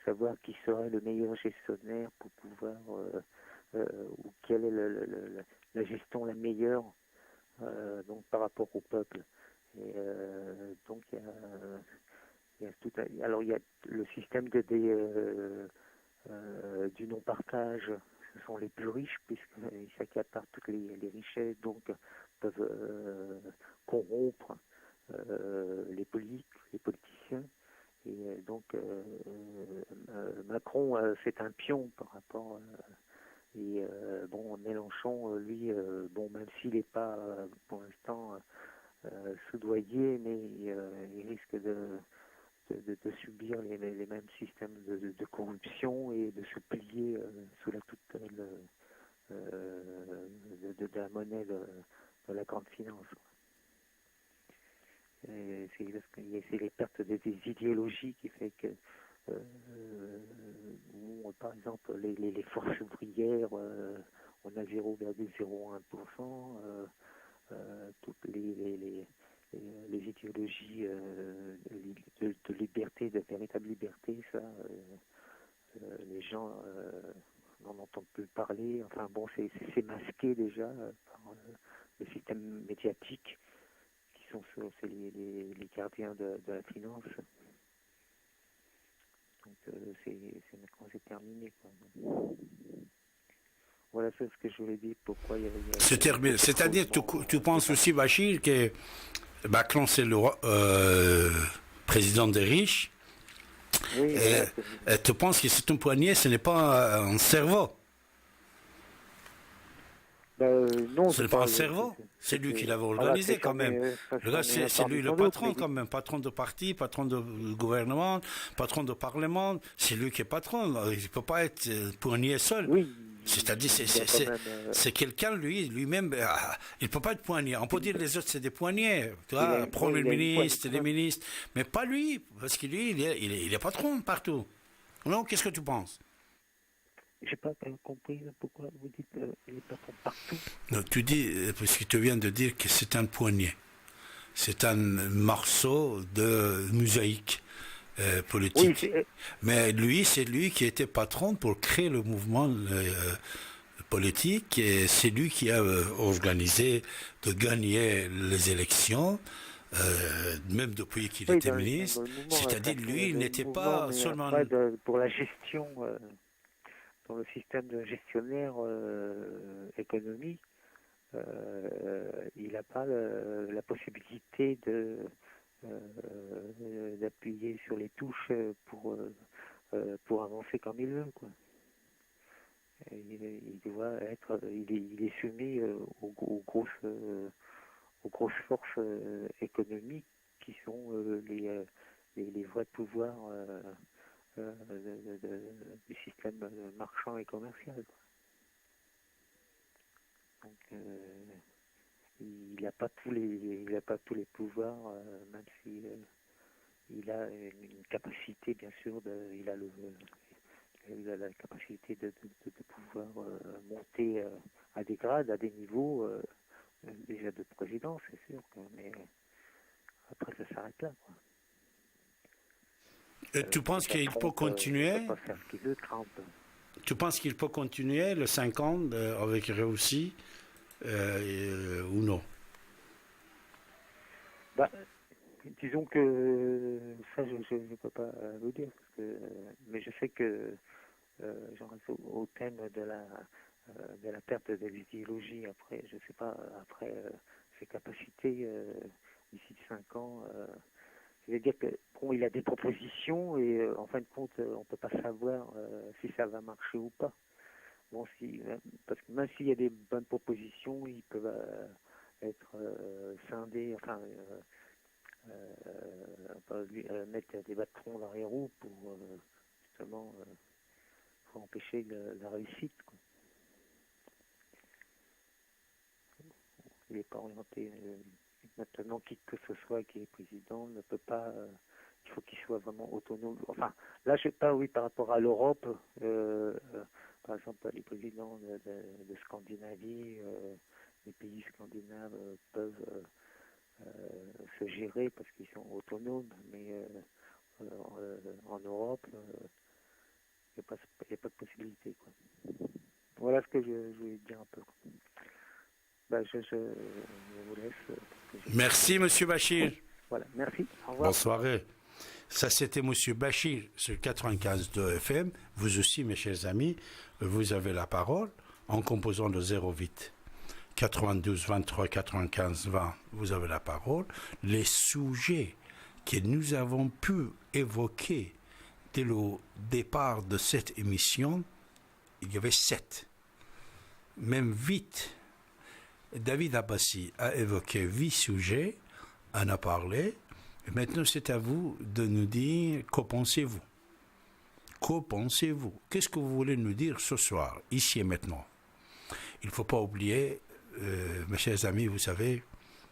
F: savoir qui serait le meilleur gestionnaire pour pouvoir ou quelle est la gestion la meilleure donc par rapport au peuple. Et donc il y a tout alors il y a le système du non-partage. Ce sont les plus riches puisqu'ils s'accaparent toutes les richesses, donc peuvent corrompre les politiciens. Et donc Macron, c'est un pion par rapport bon, Mélenchon, lui, bon, même s'il n'est pas pour l'instant soudoyé, mais il risque de subir les mêmes systèmes de corruption et de se plier sous la tutelle de la monnaie de la grande finance. C'est les pertes des idéologies qui fait que par exemple les forces ouvrières, on a 0,01%, toutes les idéologies de liberté, de véritable liberté, ça, les gens n'en entendent plus parler. Enfin bon, c'est masqué déjà par le système médiatique, qui sont c'est les gardiens de la finance. Donc maintenant c'est terminé, quoi. Voilà, c'est ce que je voulais dire. Pourquoi il y a
B: c'est terminé. C'est-à-dire que tu penses aussi, Bachir, que Macron, c'est le président des riches.
F: Oui,
B: et tu penses que c'est une poignée, ce n'est pas un cerveau.
F: Non,
B: ce n'est pas un cerveau. C'est lui qui l'avait organisé quand même. Le gars, c'est lui le patron quand même. Patron de parti, patron de gouvernement, patron de parlement. C'est lui qui est patron. Il ne peut pas être poigné seul.
F: Oui.
B: C'est-à-dire, c'est quelqu'un, lui-même, il ne peut pas être poigné. On peut dire les autres, c'est des poignets. Tu vois, Premier ministre, les ministres. Mais pas lui, parce que lui, il est patron partout. Non, qu'est-ce que tu penses?
F: Je n'ai pas compris pourquoi vous dites il est patron partout.
B: Non, tu dis, parce que tu viens de dire que c'est un poignet. C'est un morceau de mosaïque. Politique. Oui, mais lui, c'est lui qui était patron pour créer le mouvement politique et c'est lui qui a organisé de gagner les élections, même depuis qu'il était ministre. C'est-à-dire, lui, il n'était pas seulement...
F: Pour la gestion, dans le système de gestionnaire économique, il n'a pas la possibilité d'appuyer sur les touches pour avancer comme il veut, quoi. Il doit être, il est soumis aux grosses forces économiques qui sont les vrais pouvoirs du système marchand et commercial, quoi. Donc, il n'a pas tous les pouvoirs, même si il a une capacité, bien sûr, il a la capacité de pouvoir monter à des grades, à des niveaux, déjà de président, c'est sûr, mais après ça s'arrête là, quoi.
B: Tu penses qu'il peut continuer?
F: Il peut pas faire ce qu'il veut, Trump.
B: Tu penses qu'il peut continuer le 5 ans avec réussi ou non?
F: Bah, disons que ça, je ne peux pas vous dire, parce que, mais je sais que j'en reste au thème de la perte de l'idéologie. Après, je sais pas, après ses capacités d'ici 5 ans. C'est-à-dire que bon, il a des propositions et en fin de compte, on peut pas savoir si ça va marcher ou pas. Bon, parce que même s'il y a des bonnes propositions, ils peuvent être scindés, enfin, mettre des bâtons dans les roues pour justement pour empêcher la réussite, quoi. Il n'est pas orienté. Maintenant, qui que ce soit qui est président ne peut pas. Il faut qu'il soit vraiment autonome. Enfin, là, je sais pas, oui, par rapport à l'Europe, par exemple, les présidents de Scandinavie, les pays scandinaves peuvent se gérer parce qu'ils sont autonomes, mais en Europe, il n'y a pas de possibilité, quoi. Voilà ce que je voulais dire un peu. Ben, je vous laisse.
B: Merci, Monsieur Bachir.
F: Voilà, merci. Au revoir.
B: Bonne soirée. Ça, c'était Monsieur Bachir sur 95.2 FM. Vous aussi, mes chers amis, vous avez la parole en composant le 08 92 23 95 20. Vous avez la parole. Les sujets que nous avons pu évoquer dès le départ de cette émission, il y avait 7, même 8. David Abbassi a évoqué 8 sujets, en a parlé. Et maintenant, c'est à vous de nous dire qu'en pensez-vous. Qu'en pensez-vous? Qu'est-ce que vous voulez nous dire ce soir, ici et maintenant? Il ne faut pas oublier, mes chers amis, vous savez,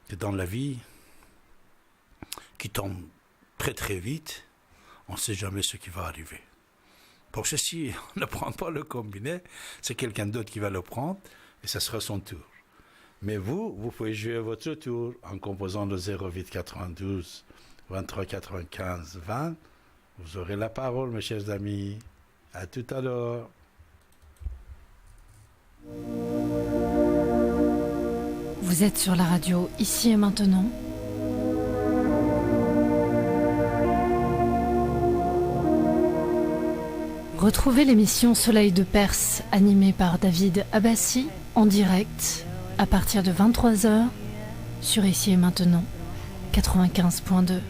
B: que dans la vie, qui tombe très très vite, on ne sait jamais ce qui va arriver. Pour ceci, on ne prend pas le combiné, c'est quelqu'un d'autre qui va le prendre, et ça sera son tour. Mais vous pouvez jouer à votre tour en composant le 08 92 23 95 20. Vous aurez la parole, mes chers amis. À tout à l'heure.
D: Vous êtes sur la radio Ici et Maintenant. Retrouvez l'émission Soleil de Perse animée par David Abbassi en direct à partir de 23h sur Ici et Maintenant 95.2.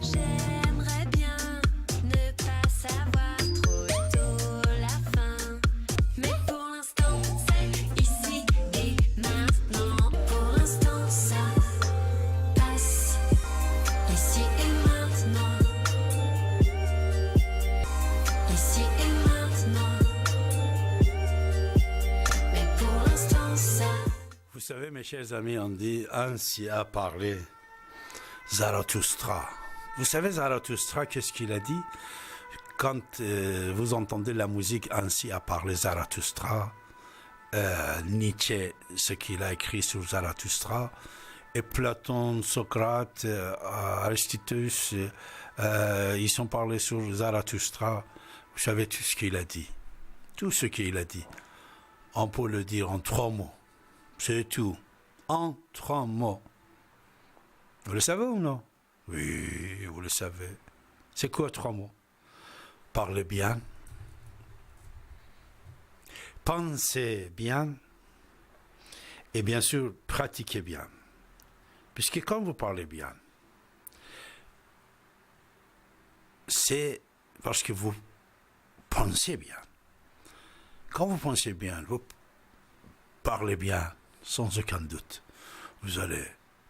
E: J'aimerais bien ne pas savoir trop tôt la fin, mais pour l'instant c'est ici et maintenant. Pour l'instant ça passe ici et maintenant. Ici et maintenant. Mais pour l'instant ça.
B: Vous savez, mes chers amis, on dit ainsi a parlé Zarathustra. Vous savez, Zarathustra, qu'est-ce qu'il a dit? Quand vous entendez la musique ainsi a parlé Zarathustra, Nietzsche, ce qu'il a écrit sur Zarathustra, et Platon, Socrate, Aristote, ils ont parlé sur Zarathustra. Vous savez tout ce qu'il a dit. Tout ce qu'il a dit. On peut le dire en 3 mots. C'est tout. En 3 mots. Vous le savez ou non? Oui, vous le savez. C'est quoi 3 mots? Parlez bien. Pensez bien. Et bien sûr, pratiquez bien. Puisque quand vous parlez bien, c'est parce que vous pensez bien. Quand vous pensez bien, vous parlez bien, sans aucun doute. Vous allez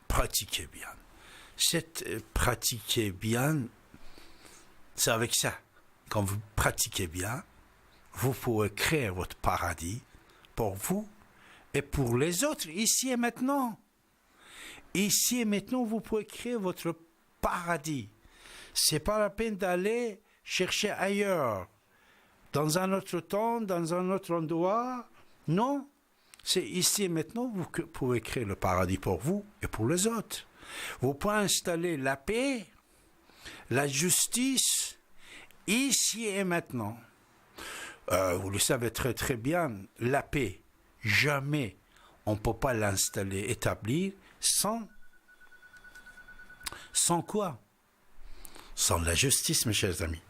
B: pratiquer bien. Cette pratiquer bien, c'est avec ça quand vous pratiquez bien, vous pouvez créer votre paradis pour vous et pour les autres, ici et maintenant. Ici et maintenant, vous pouvez créer votre paradis. C'est pas la peine d'aller chercher ailleurs, dans un autre temps, dans un autre endroit. Non, c'est ici et maintenant, vous pouvez créer le paradis pour vous et pour les autres. Vous pouvez installer la paix, la justice, ici et maintenant. Vous le savez très très bien, la paix, jamais on ne peut pas l'installer, établir sans quoi? Sans la justice, mes chers amis.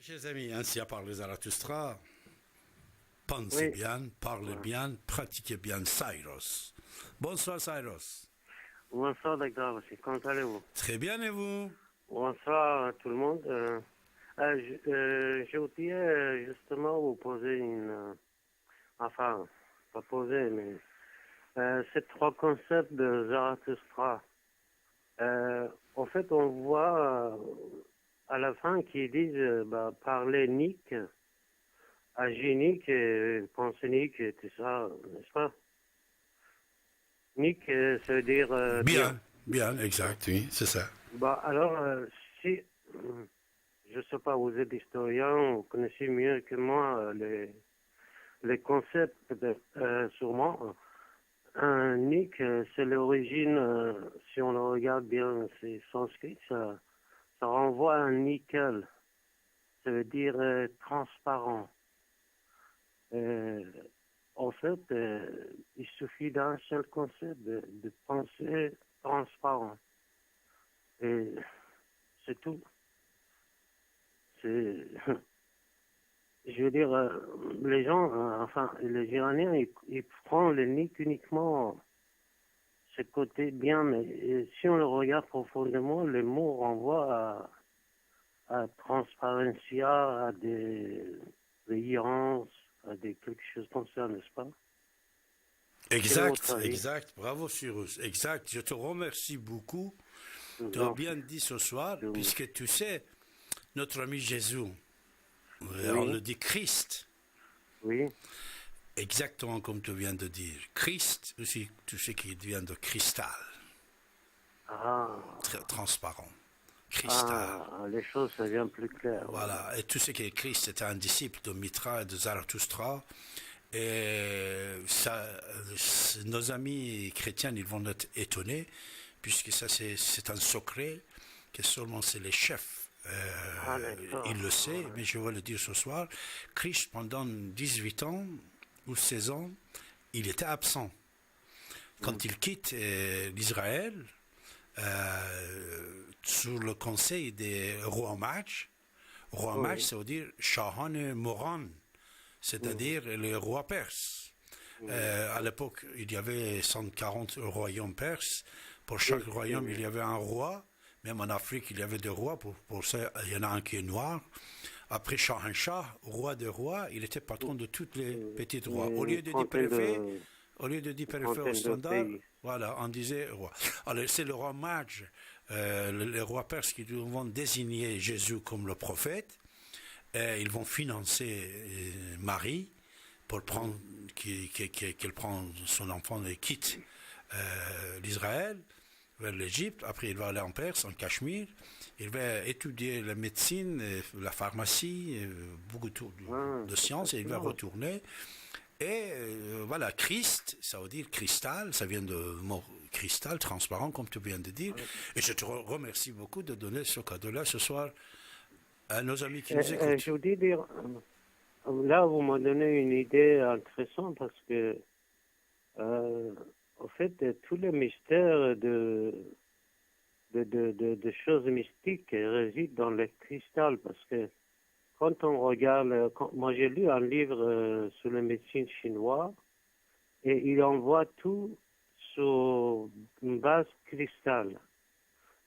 B: Chers amis, ainsi à parler Zarathustra, pensez bien, parlez bien, pratiquez bien Cyrus. Bonsoir Cyrus.
G: Bonsoir docteur, comment allez-vous?
B: Très bien et vous?
G: Bonsoir à tout le monde. J'ai oublié justement vous poser une... enfin, pas poser, mais... ces trois concepts de Zarathustra. En fait, on voit... à la fin, qui disent parler nique, agir nique, et penser nique, et tout ça, n'est-ce pas? Nique, ça veut dire...
B: bien, exact, oui, c'est ça.
G: Alors, si, je sais pas, vous êtes historien, vous connaissez mieux que moi les concepts, sûrement. Un nique, c'est l'origine, si on le regarde bien, c'est sanskrit, ça renvoie à un nickel, ça veut dire transparent. En fait, il suffit d'un seul concept de penser transparent. Et c'est tout. Je veux dire, les gens, enfin, les Iraniens, ils prennent le nick uniquement ce côté bien, mais si on le regarde profondément, les mots renvoient à transparencia, à des veillances, à quelque chose comme ça, n'est-ce pas?
B: Exact, bravo Cyrus, exact. Je te remercie beaucoup. Tu as bien dit ce soir, puisque tu sais, notre ami Jésus, on le dit Christ.
G: Oui.
B: Exactement comme tu viens de dire. Christ, aussi, tout ce qui vient de cristal. Très transparent. Cristal.
G: Les choses, ça devient plus clair.
B: Voilà, et tout ce qui est Christ, c'était un disciple de Mitra et de Zarathustra. Et ça, nos amis chrétiens, ils vont être étonnés, puisque ça, c'est un secret, que seulement c'est les chefs. Il le sait, mais je vais le dire ce soir. Christ, pendant 18 ans ou 16 ans, il était absent. Quand il quitte l'Israël, sous le conseil des rois mages, ça veut dire Shahan et Moran, c'est-à-dire les rois perses. À l'époque, il y avait 140 royaumes perses. Pour chaque royaume, il y avait un roi. Même en Afrique, il y avait des rois. Pour ça, il y en a un qui est noir. Après Shahanshah, roi des rois, il était patron de toutes les petites rois. Au lieu de dire préfet au standard, voilà, on disait roi. Alors, c'est le roi mage, les rois perses qui vont désigner Jésus comme le prophète. Et ils vont financer Marie pour prendre qu'elle prend son enfant et quitte l'Israël. vers l'Égypte, après il va aller en Perse, en Cachemire, il va étudier la médecine, la pharmacie, beaucoup de sciences, et il va retourner. Et voilà, Christ, ça veut dire cristal, ça vient de mot cristal, transparent, comme tu viens de dire. Et je te remercie beaucoup de donner ce cadeau-là ce soir à nos amis qui nous écoutent.
G: Je voudrais dire, là, vous m'avez donné une idée intéressante parce que, en fait, tous les mystères de choses mystiques résident dans le cristal parce que quand on regarde, moi j'ai lu un livre sur la médecine chinoise et il envoie tout sur une base cristal.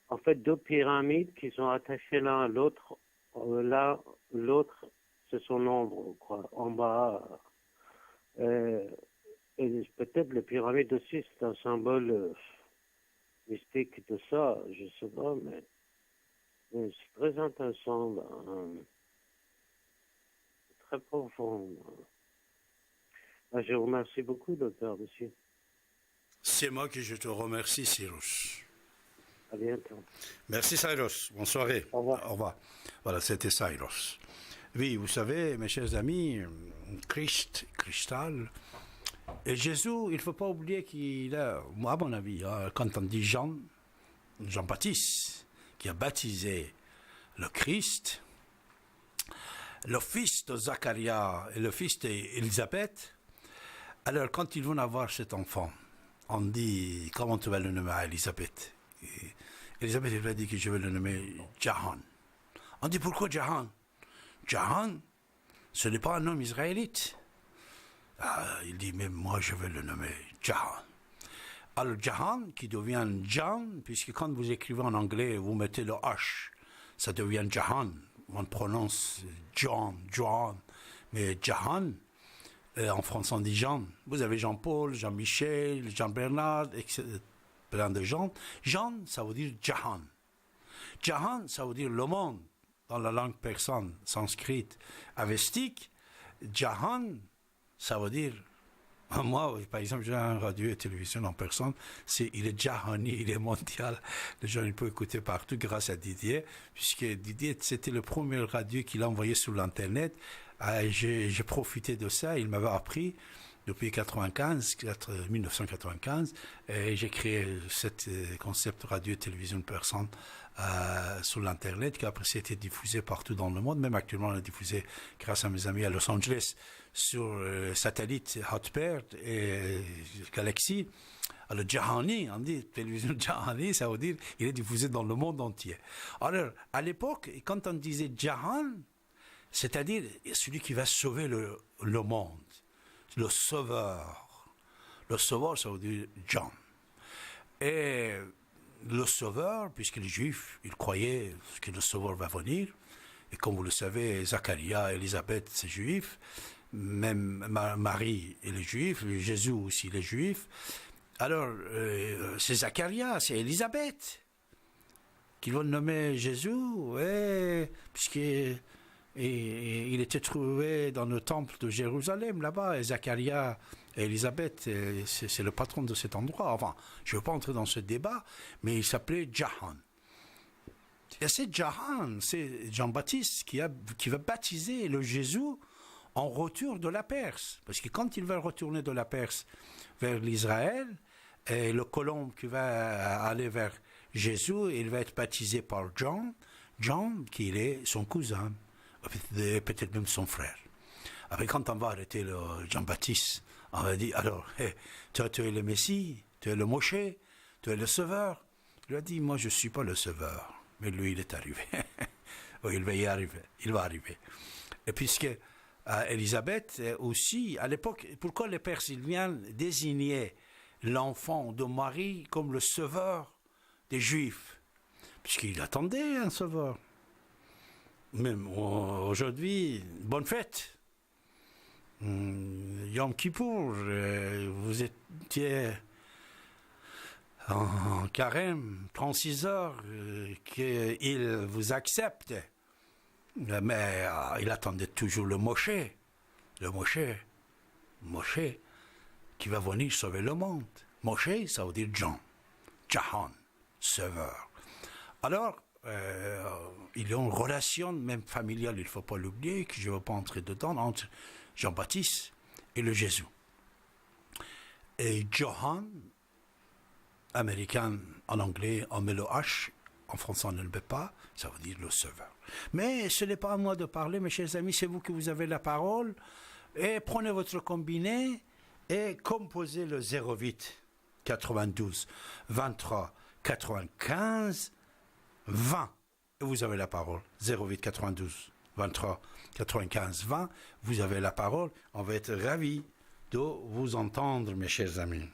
G: En fait, deux pyramides qui sont attachées l'un à l'autre. Là, l'autre, c'est son ombre, quoi, en bas. Et peut-être les pyramides aussi, c'est un symbole mystique de ça, je sais pas, mais c'est très intéressant. Très profond. Je vous remercie beaucoup, docteur, monsieur.
B: C'est moi qui je te remercie, Cyrus.
G: À bientôt.
B: Merci, Cyrus. Bonne soirée.
G: Au revoir.
B: Au revoir. Voilà, c'était Cyrus. Oui, vous savez, mes chers amis, Christ, cristal. Et Jésus, il ne faut pas oublier qu'il a, moi, à mon avis, quand on dit Jean-Baptiste, qui a baptisé le Christ, le fils de Zacharia et le fils d'Élisabeth, alors quand ils vont avoir cet enfant, on dit, comment tu vas le nommer à Élisabeth? Élisabeth, elle va dire que je vais le nommer Jahan. On dit, pourquoi Jahan? Jahan, ce n'est pas un nom israélite. Il dit, mais moi je vais le nommer Jahan. Alors Jahan, qui devient John, puisque quand vous écrivez en anglais, vous mettez le H, ça devient Jahan. On prononce John, mais Jahan, en français on dit Jean. Vous avez Jean-Paul, Jean-Michel, Jean-Bernard, etc. Plein de gens. Jean, ça veut dire Jahan. Jahan, ça veut dire le monde, dans la langue persane, sanskrite, avestique. Jahan, ça veut dire, moi, par exemple, j'ai un radio et télévision en personne, il est Jahani, il est mondial. Les gens, ils peuvent écouter partout grâce à Didier, puisque Didier, c'était le premier radio qu'il a envoyé sur l'Internet. J'ai profité de ça, il m'avait appris depuis 1995, et j'ai créé ce concept radio et télévision personne sur l'Internet, qui après été diffusé partout dans le monde, même actuellement on est diffusé grâce à mes amis à Los Angeles sur satellite Hotbird et Galaxy. Alors Jahani, on dit télévision Jahani, ça veut dire il est diffusé dans le monde entier. Alors à l'époque, quand on disait Jahan, c'est-à-dire celui qui va sauver le monde, le sauveur. Le sauveur, ça veut dire John. Et le sauveur, puisque les Juifs, ils croyaient que le sauveur va venir, et comme vous le savez, Zacharia, Élisabeth, c'est juif, même Marie, elle est juive, Jésus aussi, il est juif. Alors, c'est Zacharia, c'est Élisabeth, qui vont nommer Jésus, puisqu'il était trouvé dans le temple de Jérusalem, là-bas, et Zacharia et Élisabeth, c'est le patron de cet endroit. Enfin, je ne veux pas entrer dans ce débat, mais il s'appelait Jahan. Et c'est Jahan, c'est Jean-Baptiste qui va baptiser le Jésus en retour de la Perse. Parce que quand il va retourner de la Perse vers l'Israël, et le colombe qui va aller vers Jésus, il va être baptisé par John, qui est son cousin, peut-être même son frère. Après, quand on va arrêter le Jean-Baptiste, on va dire, alors, toi, tu es le Messie, tu es le Moshe, tu es le Sauveur. Il a dit, moi, je ne suis pas le Sauveur. Mais lui, il est arrivé. Oui, il va y arriver. Il va arriver. Et puisque Élisabeth aussi, à l'époque, pourquoi les Perses, ils viennent désigner l'enfant de Marie comme le Sauveur des Juifs? Puisqu'il attendait un Sauveur. Même aujourd'hui, bonne fête. Yom Kippour, vous étiez en carême, 36 heures, qu'il vous accepte. Mais il attendait toujours le Moshe, qui va venir sauver le monde. Moshe, ça veut dire John, Jahan, sauveur. Alors, il y a une relation, même familiale, il ne faut pas l'oublier, que je ne veux pas entrer dedans, entre Jean-Baptiste et le Jésus. Et Johann, américain en anglais, on met le H, en français on ne le met pas, ça veut dire le sauveur. Mais ce n'est pas à moi de parler, mes chers amis, c'est vous que vous avez la parole. Et prenez votre combiné et composez le 08 92 23 95 20. Et vous avez la parole. 08 92 23 95 20. Vous avez la parole. On va être ravis de vous entendre, mes chers amis.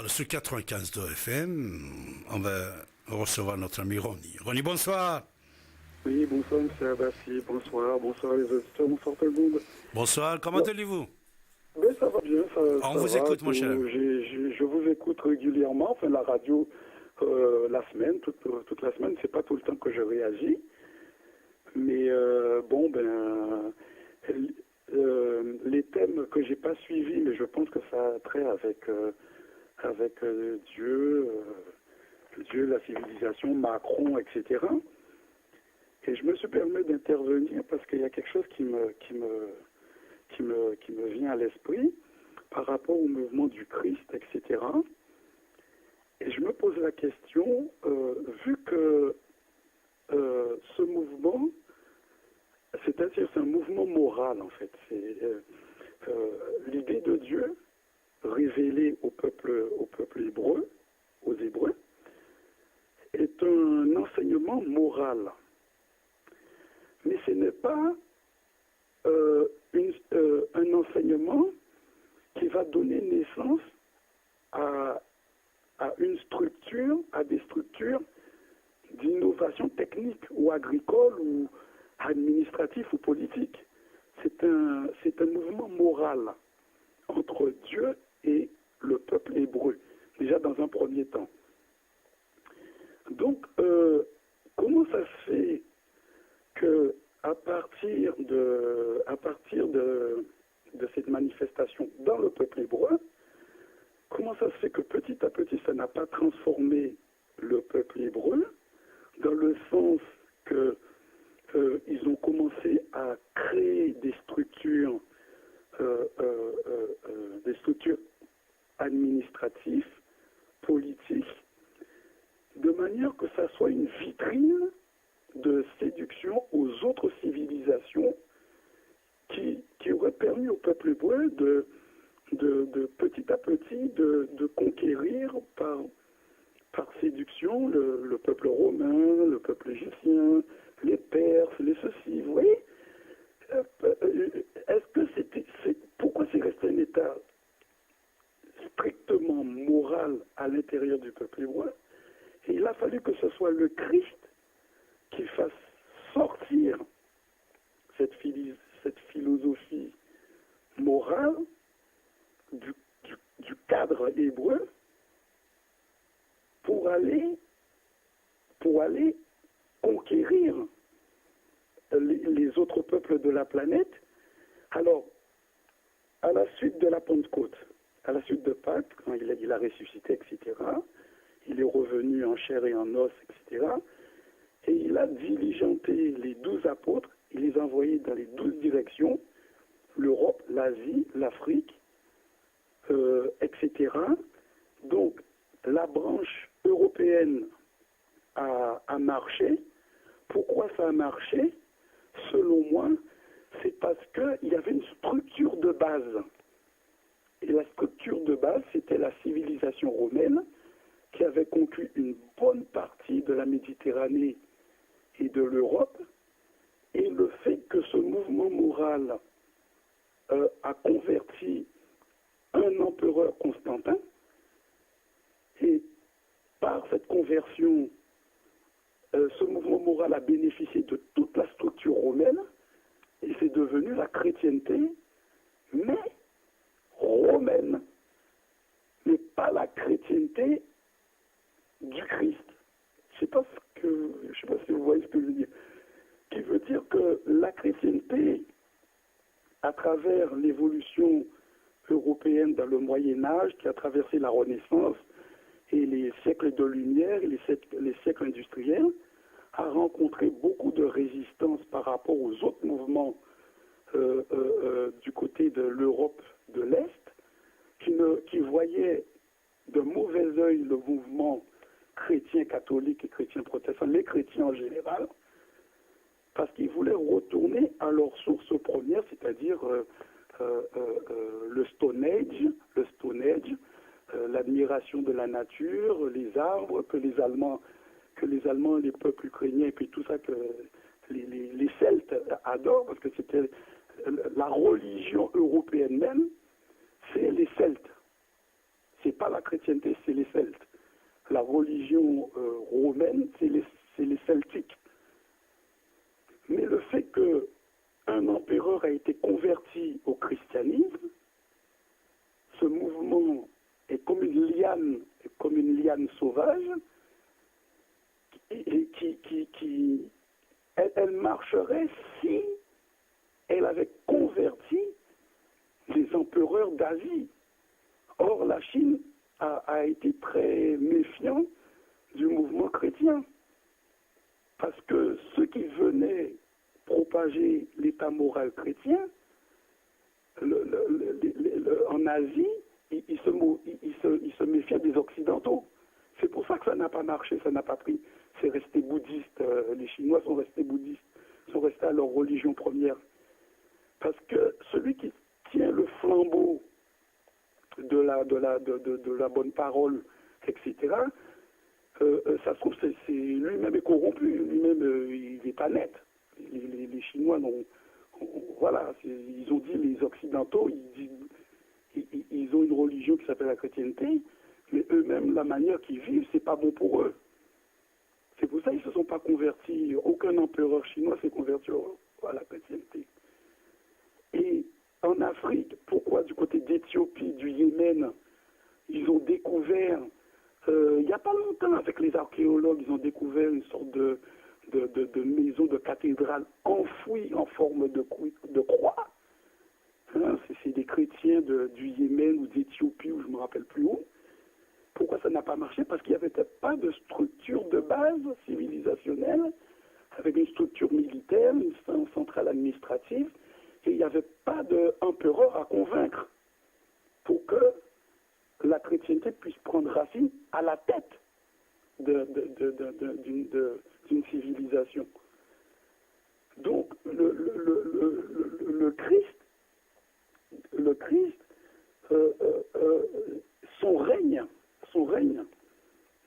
B: Sur 95.2 FM, on va recevoir notre ami Ronnie. Ronnie, bonsoir.
H: Oui, bonsoir, M. Abbassi. Bonsoir les auditeurs, bonsoir tout le monde.
B: Bonsoir, comment allez-vous?
H: Oui, ça va bien.
B: On vous écoute, mon cher.
H: Je vous écoute régulièrement, enfin la radio, la semaine, toute la semaine. C'est pas tout le temps que je réagis. Mais les thèmes que j'ai pas suivis, mais je pense que ça a trait avec Dieu, la civilisation, Macron, etc. Et je me suis permis d'intervenir parce qu'il y a quelque chose qui me vient à l'esprit par rapport au mouvement du Christ, etc. Et je me pose la question, vu que ce mouvement, c'est-à-dire c'est un mouvement moral en fait, c'est l'idée de Dieu révélée au peuple hébreu, aux Hébreux, est un enseignement moral. Mais ce n'est pas un enseignement qui va donner naissance à une structure, à des structures d'innovation technique ou agricole ou administratif ou politique. C'est un mouvement moral entre Dieu et le peuple hébreu, déjà dans un premier temps. Donc, comment ça se fait que à partir de cette manifestation dans le peuple hébreu, comment ça se fait que petit à petit ça n'a pas transformé le peuple hébreu dans le sens que ils ont commencé à créer des structures administratives, politiques, de manière que ça soit une vitrine de séduction aux autres civilisations qui aurait permis au peuple hébreu de petit à petit de conquérir par séduction le peuple romain, le peuple égyptien, les Perses, les ceci, vous voyez. Est-ce que pourquoi c'est resté un état strictement moral à l'intérieur du peuple hébreu? Et il a fallu fallu que ce soit le Christ qui fasse sortir cette philosophie morale du cadre hébreu pour aller conquérir les autres peuples de la planète. Alors, à la suite de la Pentecôte, à la suite de Pâques, quand il a ressuscité, etc., il est revenu en chair et en os, etc., et il a diligenté les 12 apôtres, il les a envoyés dans les 12 directions, l'Europe, l'Asie, l'Afrique, etc. Donc, la branche européenne a marché. Pourquoi ça a marché? Selon moi, c'est parce qu'il y avait une structure de base. Et la structure de base, c'était la civilisation romaine qui avait conquis une bonne partie de la Méditerranée et de l'Europe. Et le fait que ce mouvement moral a converti un empereur Constantin, et par cette conversion, ce mouvement moral a bénéficié de toute la structure romaine, et c'est devenu la chrétienté, mais romaine, mais pas la chrétienté du Christ. Je sais pas si vous voyez ce que je veux dire. Qui veut dire que la chrétienté, à travers l'évolution européenne dans le Moyen-Âge, qui a traversé la Renaissance et les siècles de lumière et les siècles industriels, a rencontré beaucoup de résistance par rapport aux autres mouvements du côté de l'Europe de l'Est, qui voyaient de mauvais œil le mouvement chrétien catholique et chrétien protestant, les chrétiens en général, parce qu'ils voulaient retourner à leur source première, c'est-à-dire le Stone Age, l'admiration de la nature, les arbres, que les Allemands, les peuples ukrainiens, et puis tout ça que les Celtes adorent, parce que c'était la religion européenne même, c'est les Celtes. C'est pas la chrétienté, c'est les Celtes. La religion romaine, c'est les Celtiques. Mais le fait qu'un empereur a été converti au christianisme, ce mouvement est comme une liane sauvage, et elle marcherait si elle avait converti les empereurs d'Asie. Or, la Chine a été très méfiant du mouvement chrétien. Parce que ceux qui venaient propager l'état moral chrétien, en Asie, ils se méfiaient des Occidentaux. C'est pour ça que ça n'a pas marché, ça n'a pas pris. C'est resté bouddhiste. Les Chinois sont restés bouddhistes, sont restés à leur religion première. Parce que celui qui tient le flambeau de la bonne parole, etc., ça se trouve, lui-même est corrompu, lui-même il n'est pas net. Les Chinois ils ont dit, les Occidentaux, ils ont une religion qui s'appelle la chrétienté, mais eux-mêmes, la manière qu'ils vivent, c'est pas bon pour eux. C'est pour ça qu'ils ne se sont pas convertis. Aucun empereur chinois s'est converti à la chrétienté. Et en Afrique, pourquoi du côté d'Éthiopie, du Yémen, ils ont découvert, il n'y a pas longtemps, avec les archéologues, ils ont découvert une sorte de maison, de cathédrale enfouie en forme de croix. Hein, c'est des chrétiens du Yémen ou d'Éthiopie, ou je ne me rappelle plus où. Pourquoi ça n'a pas marché? Parce qu'il n'y avait pas de structure de base civilisationnelle, avec une structure militaire, une centrale administrative, et il n'y avait pas d'empereur à convaincre pour que la chrétienté puisse prendre racine à la tête d'une civilisation. Donc, le Christ, son règne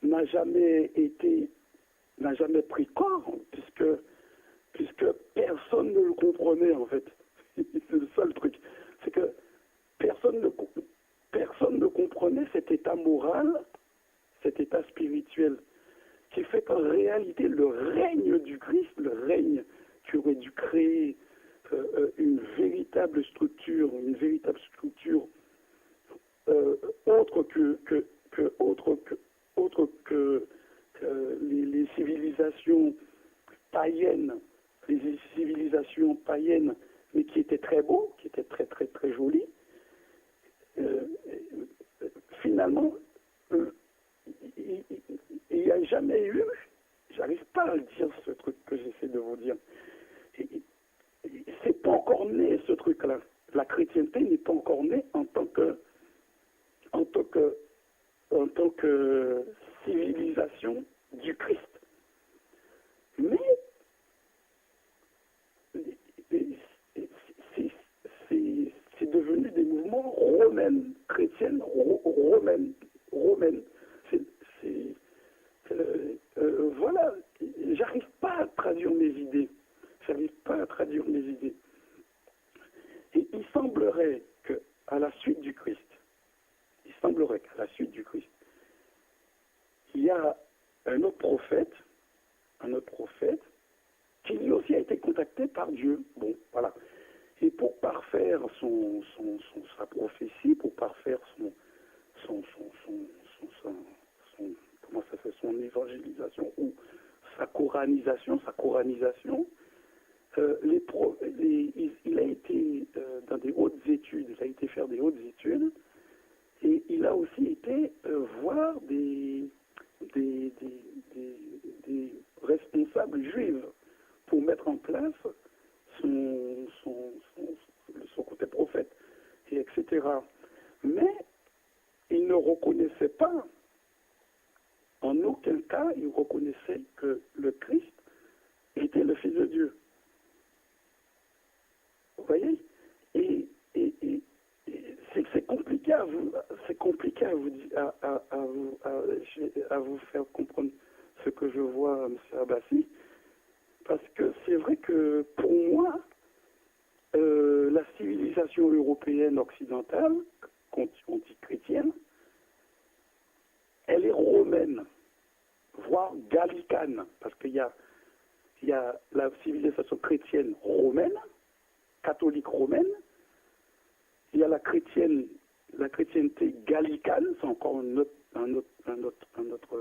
H: n'a jamais pris corps, puisque personne ne le comprenait, en fait. C'est le seul truc. C'est que personne ne comprenait cet état moral, cet état spirituel qui fait qu'en réalité, le règne du Christ, le règne qui aurait dû créer une véritable structure autre que les civilisations païennes, mais qui étaient très beaux, qui étaient très très très jolis. Finalement, il n'y a jamais eu, j'arrive pas à le dire ce truc que j'essaie de vous dire, c'est pas encore né ce truc-là. La chrétienté n'est pas encore née en tant que civilisation du Christ. Mais c'est devenu des mouvements romaines, chrétiennes, romaines. Voilà, j'arrive pas à traduire mes idées. Et il semblerait qu'à la suite du Christ, il y a un autre prophète, qui lui aussi a été contacté par Dieu. Bon, voilà. Et pour parfaire sa prophétie, pour parfaire son évangélisation ou sa coranisation, il a été dans des hautes études, il a été faire des hautes études, et il a aussi été voir des responsables juifs pour mettre en place son côté prophète, et etc. Mais il ne reconnaissait pas, en aucun cas, il reconnaissait que le Christ était le Fils de Dieu. Vous voyez? Et c'est compliqué à vous faire comprendre ce que je vois, M. Abbassi, parce que c'est vrai que pour moi, la civilisation européenne occidentale, qu'on dit chrétienne, elle est romaine, voire gallicane, parce qu'il y a la civilisation chrétienne romaine, catholique romaine, il y a la chrétienté gallicane, c'est encore un autre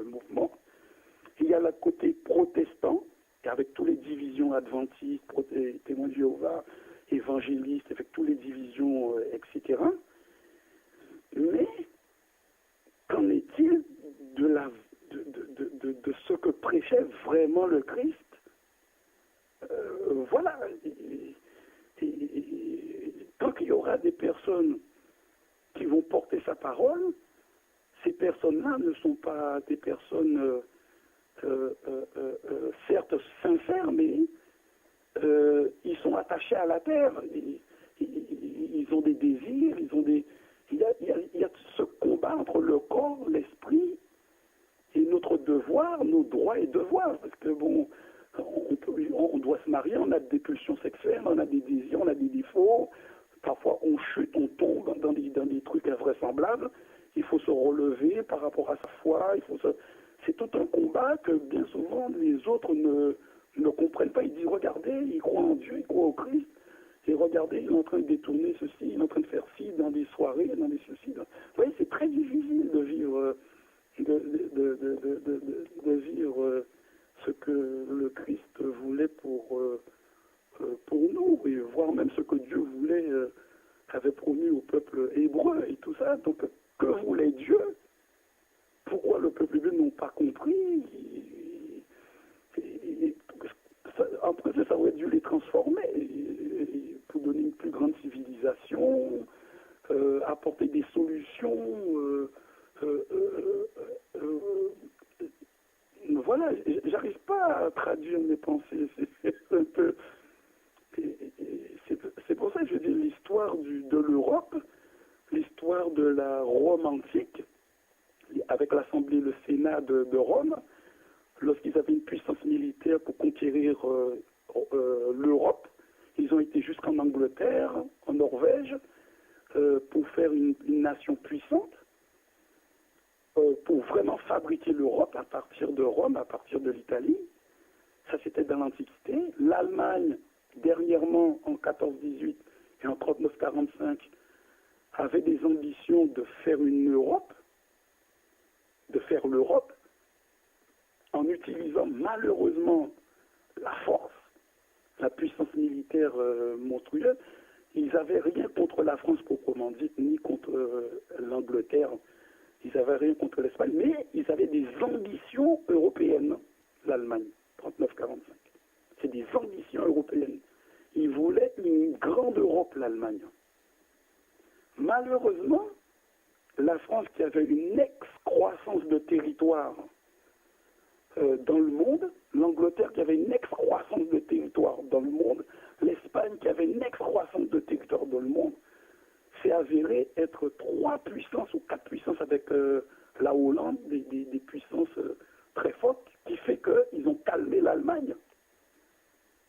H: mouvement. Il y a le côté protestant, avec toutes les divisions adventistes, témoins de Jéhovah, évangélistes, avec toutes les divisions, etc. Mais qu'en est-il de ce que prêchait vraiment le Christ? Voilà. Tant qu'il y aura des personnes qui vont porter sa parole, ces personnes-là ne sont pas des personnes certes sincères, mais ils sont attachés à la terre. Ils ont des désirs, il y a ce combat entre le corps, l'esprit et notre devoir, nos droits et devoirs. Parce que bon, on doit se marier, on a des pulsions sexuelles, on a des désirs, on a des défauts. Parfois on chute, on tombe dans des trucs invraisemblables. Il faut se relever par rapport à sa foi. C'est tout un combat que bien souvent les autres ne comprennent pas. Ils disent, regardez, ils croient en Dieu, ils croient au Christ. Et regardez, il est en train de détourner ceci, il est en train de faire ci dans des soirées, dans des ceci. Vous voyez, c'est très difficile de vivre, de vivre ce que le Christ voulait pour nous, et voire même ce que Dieu voulait, avait promis au peuple hébreu et tout ça. Donc, que voulait Dieu? Pourquoi le peuple hébreu n'ont pas compris? En principe, ça aurait dû les transformer pour donner une plus grande civilisation, apporter des solutions. Voilà, j'arrive pas à traduire mes pensées. C'est un peu. C'est pour ça que je dis l'histoire de l'Europe, l'histoire de la Rome antique, avec l'Assemblée, le Sénat de Rome, lorsqu'ils avaient une puissance militaire pour conquérir l'Europe, ils ont été jusqu'en Angleterre, en Norvège, pour faire une nation puissante. pour vraiment fabriquer l'Europe à partir de Rome, à partir de l'Italie. Ça, c'était dans l'Antiquité. L'Allemagne, dernièrement, en 14-18 et en 39-45, avait des ambitions de faire une Europe, de faire l'Europe, en utilisant malheureusement la force, la puissance militaire monstrueuse. Ils n'avaient rien contre la France proprement dite, ni contre l'Angleterre. Ils n'avaient rien contre l'Espagne, mais ils avaient des ambitions européennes, l'Allemagne, 39-45. C'est des ambitions européennes. Ils voulaient une grande Europe, l'Allemagne. Malheureusement, la France, qui avait une excroissance de territoire dans le monde, l'Angleterre qui avait une excroissance de territoire dans le monde, l'Espagne qui avait une excroissance de territoire dans le monde, s'est avéré être 3 puissances ou 4 puissances avec la Hollande, des puissances très fortes, qui fait qu'ils ont calmé l'Allemagne.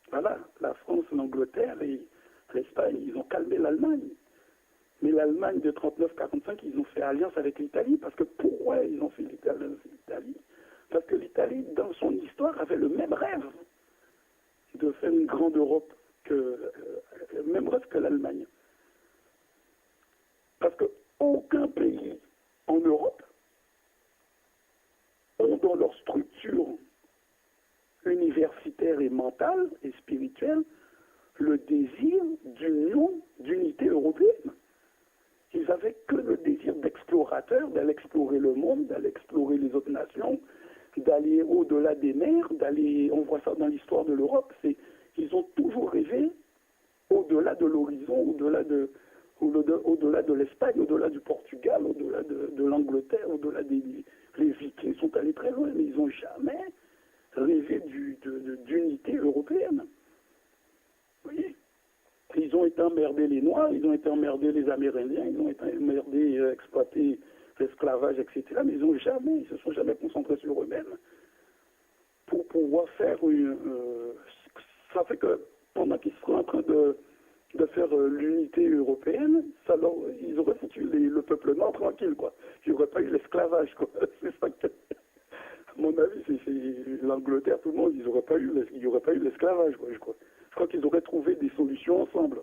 H: Voilà, la France, l'Angleterre et l'Espagne, ils ont calmé l'Allemagne. Mais l'Allemagne de 39-45, ils ont fait alliance avec l'Italie, parce que pourquoi ils ont fait alliance avec l'Italie? Parce que l'Italie, dans son histoire, avait le même rêve de faire une grande Europe, le même rêve que l'Allemagne. Parce qu'aucun pays en Europe ont dans leur structure universitaire et mentale et spirituelle le désir d'union, d'unité européenne. Ils n'avaient que le désir d'explorateur, d'aller explorer le monde, d'aller explorer les autres nations, d'aller au-delà des mers, on voit ça dans l'histoire de l'Europe, ils ont toujours rêvé au-delà de l'horizon, au-delà de l'Espagne, au-delà du Portugal, au-delà de l'Angleterre, au-delà les Vikings sont allés très loin, mais ils n'ont jamais rêvé d'unité européenne. Vous voyez? Ils ont été emmerdés les Noirs, ils ont été emmerdés les Amérindiens, ils ont été emmerdés, exploités l'esclavage, etc. Mais ils ne se sont jamais concentrés sur eux-mêmes pour pouvoir faire ça fait que pendant qu'ils seront en train de faire l'unité européenne, ils auraient foutu le peuple noir tranquille, quoi. Il n'y aurait pas eu l'esclavage, quoi. C'est ça que, à mon avis, c'est l'Angleterre, tout le monde, il n'y aurait pas eu l'esclavage, quoi, je crois. Je crois qu'ils auraient trouvé des solutions ensemble.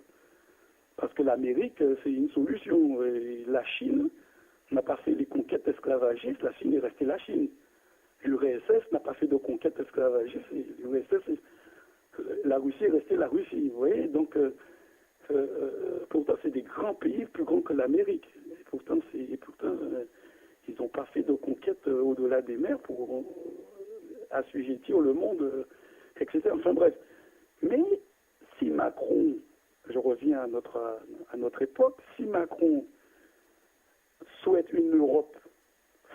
H: Parce que l'Amérique, c'est une solution. Et la Chine n'a pas fait les conquêtes esclavagistes, la Chine est restée la Chine. L'URSS n'a pas fait de conquêtes esclavagistes, l'URSS, la Russie est restée la Russie. Vous voyez, donc, pourtant, c'est des grands pays plus grands que l'Amérique. Et pourtant, ils n'ont pas fait de conquêtes au-delà des mers pour assujettir le monde, etc. Enfin bref. Mais si Macron, je reviens à notre époque, si Macron souhaite une Europe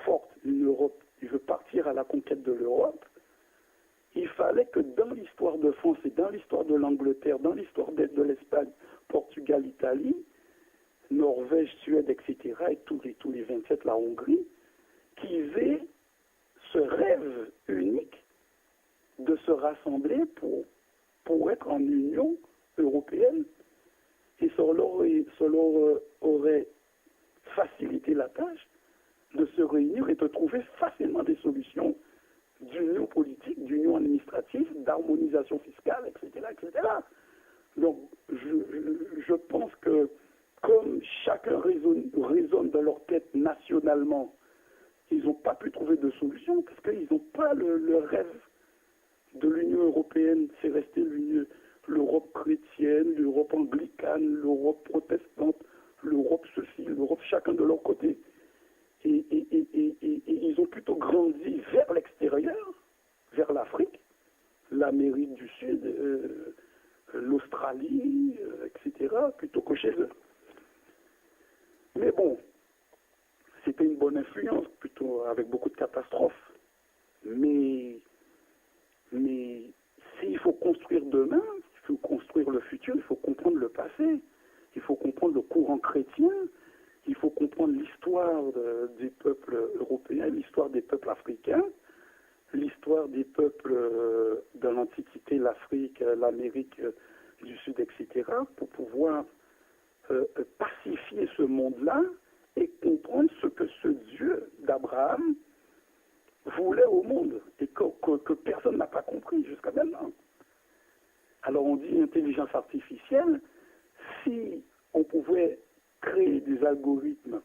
H: forte, une Europe, il veut partir à la conquête de l'Europe, il fallait que dans l'histoire de France et dans l'histoire de l'Angleterre, dans l'histoire de l'Espagne, Portugal, Italie, Norvège, Suède, etc., et tous les 27, la Hongrie, qu'ils aient ce rêve unique de se rassembler pour être en Union européenne, et ça leur aurait facilité la tâche de se réunir et de trouver facilement des solutions d'union politique, d'union administrative, d'harmonisation fiscale, etc., etc. Donc, je pense que comme chacun raisonne dans leur tête nationalement, ils n'ont pas pu trouver de solution parce qu'ils n'ont pas le rêve de l'Union européenne. C'est resté l'Europe chrétienne, l'Europe anglicane, l'Europe protestante, l'Europe ceci, l'Europe chacun de leur côté. Et ils ont plutôt grandi vers l'extérieur, vers l'Afrique, l'Amérique du Sud, l'Australie, etc., plutôt que chez eux. Mais bon, c'était une bonne influence, plutôt avec beaucoup de catastrophes. Mais s'il faut construire demain, il faut construire le futur, il faut comprendre le passé, il faut comprendre le courant chrétien, il faut comprendre l'histoire des peuples européens, l'histoire des peuples africains, l'histoire des peuples de l'Antiquité, l'Afrique, l'Amérique du Sud, etc., pour pouvoir pacifier ce monde-là et comprendre ce que ce Dieu d'Abraham voulait au monde et que personne n'a pas compris jusqu'à maintenant. Alors on dit intelligence artificielle, si on pouvait créer des algorithmes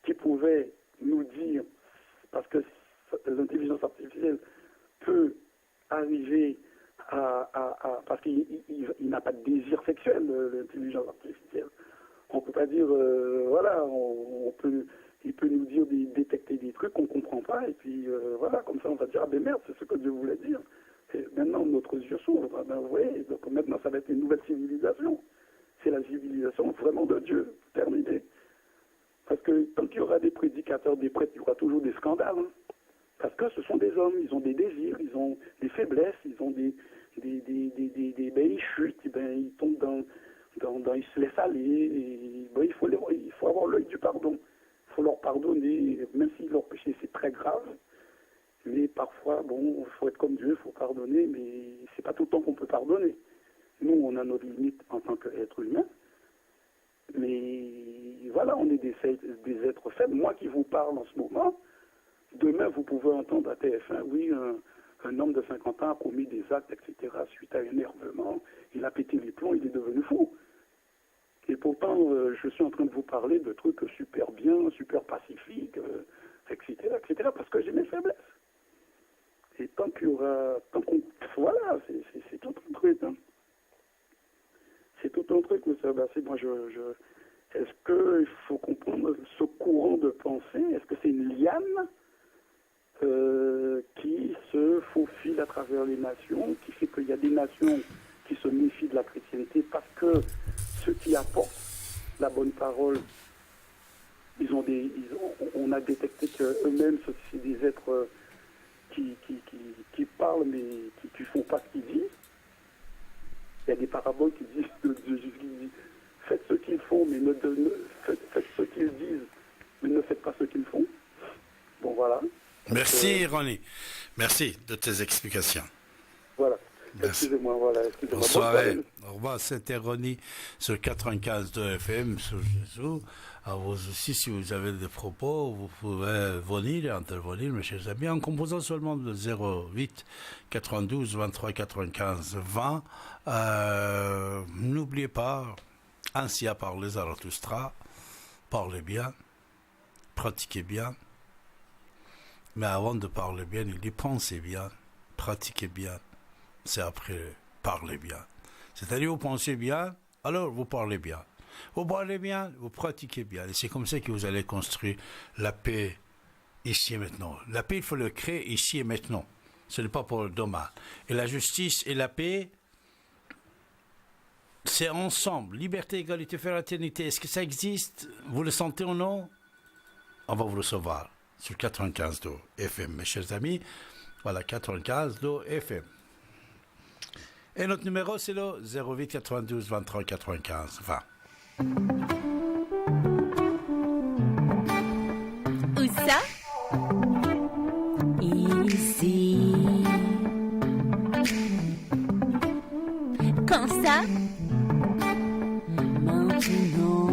H: qui pouvaient nous dire, parce que l'intelligence artificielle peut arriver parce qu'il n'a pas de désir sexuel, l'intelligence artificielle. On ne peut pas dire, voilà, il peut nous dire, détecter des trucs qu'on ne comprend pas, et puis voilà, comme ça on va dire, ah ben merde, c'est ce que Dieu voulait dire. Et maintenant notre yeux s'ouvrent, ben, vous voyez, donc maintenant ça va être une nouvelle civilisation. C'est la civilisation vraiment de Dieu, terminée. Parce que tant qu'il y aura des prédicateurs, des prêtres, il y aura toujours des scandales. Hein. Parce que ce sont des hommes, ils ont des désirs, ils ont des faiblesses, ils ont ben, ils chutent, ben, ils tombent ils se laissent aller. Et, ben, il faut avoir l'œil du pardon. Il faut leur pardonner, même si leur péché c'est très grave. Mais parfois, bon, il faut être comme Dieu, il faut pardonner, mais c'est pas tout le temps qu'on peut pardonner. Nous, on a notre limite en tant qu'être humain. Mais voilà, on est des êtres faibles. Moi qui vous parle en ce moment, demain vous pouvez entendre à TF1, oui, un homme de 50 ans a commis des actes, etc., suite à un énervement, il a pété les plombs, il est devenu fou. Et pourtant, je suis en train de vous parler de trucs super bien, super pacifiques, etc., etc., parce que j'ai mes faiblesses. Et tant qu'il y aura... voilà, c'est tout un truc, hein. C'est tout un truc, ça, bah, moi, est-ce qu'il faut comprendre ce courant de pensée? Est-ce que c'est une liane qui se faufile à travers les nations, qui fait qu'il y a des nations qui se méfient de la chrétienté parce que ceux qui apportent la bonne parole, on a détecté qu'eux-mêmes, c'est des êtres qui parlent mais qui font pas ce qu'ils disent. Il y a des paraboles qui disent de Jésus qui dit faites ce qu'ils font, mais faites ce qu'ils disent, mais ne faites pas ce qu'ils font. Bon, voilà.
B: Merci, Ronnie. Merci de tes explications.
H: Voilà.
B: Merci.
H: Excusez-moi, voilà. Excusez-moi.
B: Bonsoir. Au revoir, c'était Ronnie sur 95.2 FM sur Jésus. À vous aussi, si vous avez des propos, vous pouvez venir et intervenir, mes chers amis, en composant seulement le 08 92 23 95 20. N'oubliez pas, ainsi a parlé Zarathustra, parlez bien, pratiquez bien. Mais avant de parler bien, il dit pensez bien, pratiquez bien. C'est après parler bien. C'est-à-dire vous pensez bien, alors vous parlez bien. Vous parlez bien, vous pratiquez bien. Et c'est comme ça que vous allez construire la paix ici et maintenant. La paix, il faut le créer ici et maintenant. Ce n'est pas pour demain. Et la justice et la paix, c'est ensemble. Liberté, égalité, fraternité. Est-ce que ça existe? Vous le sentez ou non? On va vous recevoir sur 95.2 FM, mes chers amis. Voilà, 95.2 FM. Et notre numéro, c'est le 08 92 23 95 20.
A: Où ça? Ici. Quand ça? Maintenant.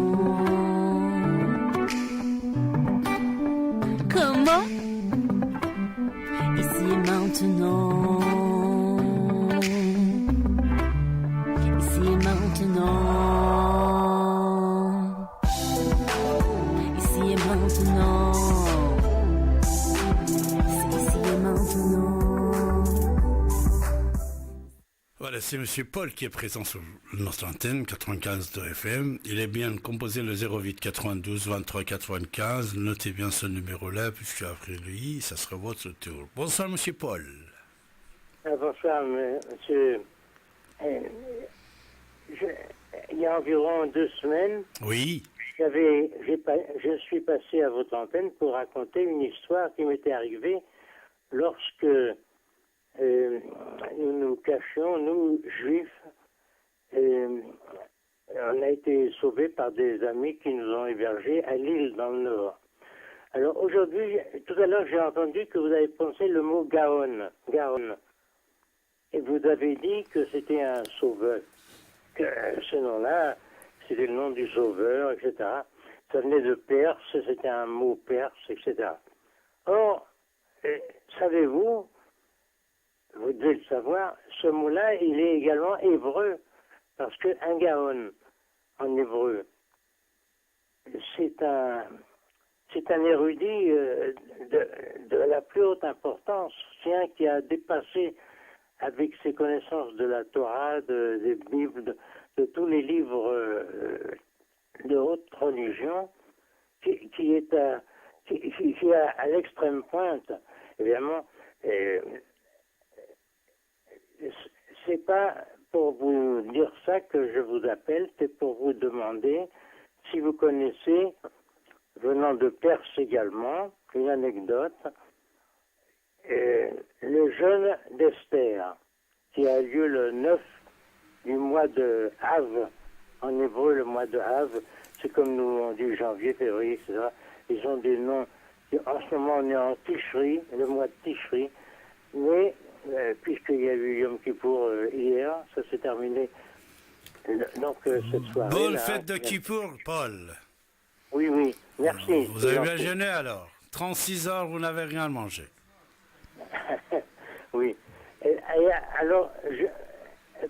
A: Comment? Ici et maintenant. Ici et maintenant. Ici et maintenant. Ici et maintenant.
B: Voilà, c'est M. Paul qui est présent sur notre antenne, 95.2 FM. Il est bien composé le 08 92 23 95. Notez bien ce numéro-là, puisque après lui, ça sera votre tour. Bonsoir, M. Paul.
G: Bonsoir, monsieur. Il y a environ 2 semaines,
B: Oui.
G: je suis passé à votre antenne pour raconter une histoire qui m'était arrivée lorsque nous nous cachions, nous, juifs. On a été sauvés par des amis qui nous ont hébergés à Lille, dans le Nord. Alors aujourd'hui, tout à l'heure, j'ai entendu que vous avez prononcé le mot Gaon. Gaon. Et vous avez dit que c'était un sauveur. Que ce nom-là, c'était le nom du sauveur, etc.
I: ça venait de Perse, c'était un mot perse, etc. Or, savez-vous, vous devez le savoir, ce mot-là, il est également hébreu, parce que un gaon, en hébreu, c'est un érudit de la plus haute importance, tiens, qui a dépassé avec ses connaissances de la Torah, des Bibles, de tous les livres de haute religion, qui est à l'extrême pointe. Évidemment, c'est pas pour vous dire ça que je vous appelle, c'est pour vous demander si vous connaissez, venant de Perse également, une anecdote, le jeûne d'Esther, qui a lieu le 9 du mois de Av. En hébreu, le mois de Av, c'est comme nous on dit janvier, février, etc. Ils ont des noms. En ce moment, on est en Tishri, le mois de Tishri, mais puisqu'il y a eu Yom Kippour hier, ça s'est terminé. Donc cette soirée.
B: Bonne fête de Kippour, Paul.
I: Oui, oui, merci.
B: Vous avez bien jeûné alors. 36 heures, vous n'avez rien mangé.
I: Oui. Alors,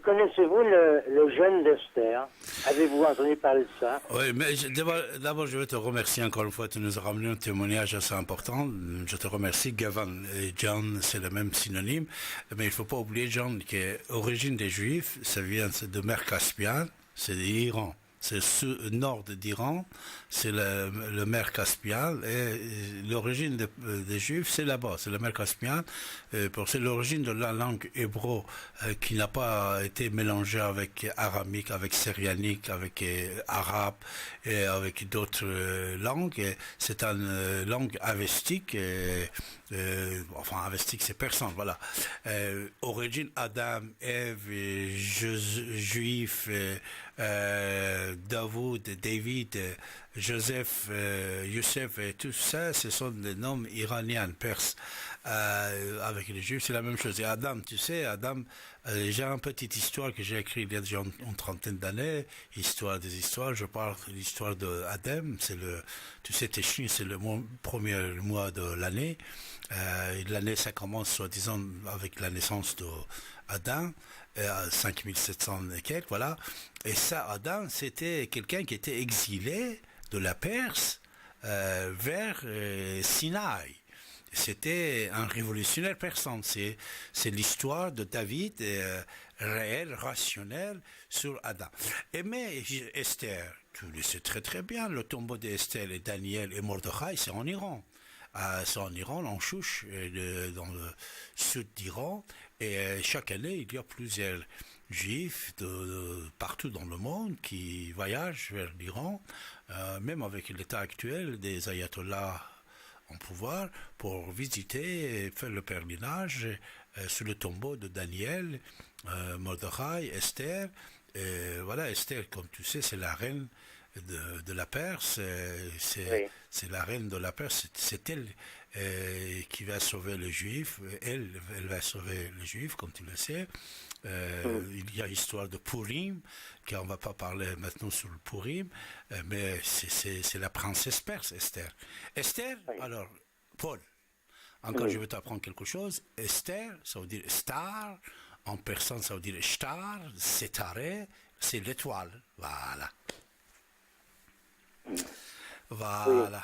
I: connaissez-vous le jeûne d'Esther? Avez-vous entendu parler de ça?
B: Oui, mais d'abord, je veux te remercier encore une fois. Tu nous as ramené un témoignage assez important. Je te remercie. Gavan et John, c'est le même synonyme. Mais il ne faut pas oublier, John, que l'origine des Juifs, ça vient de mer Caspienne, c'est l'Iran. C'est le nord d'Iran, c'est le mer Caspien, et l'origine des Juifs, c'est là-bas, c'est la mer Caspienne. C'est l'origine de la langue hébreu qui n'a pas été mélangée avec aramique, avec syrianique, avec arabe et avec d'autres langues. C'est une langue avestique. Enfin, avestique, c'est persan, voilà. Origine Adam, Ève, Juif, David, Joseph, Youssef et tout ça, ce sont des noms iraniens, perses. Avec les Juifs, c'est la même chose. Et Adam, tu sais, Adam, j'ai une petite histoire que j'ai écrite il y a déjà une trentaine d'années, histoire des histoires. Je parle de l'histoire d'Adam, c'est tu sais, Tishri, c'est le premier mois de l'année. L'année, ça commence, soi-disant, avec la naissance d'Adam, à 5700 et quelques, voilà. Et ça, Adam, c'était quelqu'un qui était exilé de la Perse vers Sinaï. C'était un révolutionnaire persan. C'est l'histoire de David réel, rationnel sur Adam. Mais Esther, tu le sais très très bien, le tombeau d'Esther et Daniel et Mordechai, c'est en Iran. C'est en Iran, en Chouch, dans le sud d'Iran. Et chaque année, il y a plusieurs juifs de partout dans le monde qui voyagent vers l'Iran, même avec l'état actuel des ayatollahs en pouvoir, pour visiter et faire le pèlerinage sur le tombeau de Daniel, Mordechai, Esther. Et voilà, Esther, comme tu sais, c'est la reine de la Perse. C'est la reine de la Perse. C'est elle qui va sauver les Juifs. Elle va sauver les Juifs, comme tu le sais. Il y a l'histoire de Purim, car on ne va pas parler maintenant sur le Purim, mais c'est la princesse perse, Esther. Esther, alors, Paul, encore je vais t'apprendre quelque chose. Esther, ça veut dire star, en persan ça veut dire star, sétaré, c'est l'étoile, voilà. Voilà.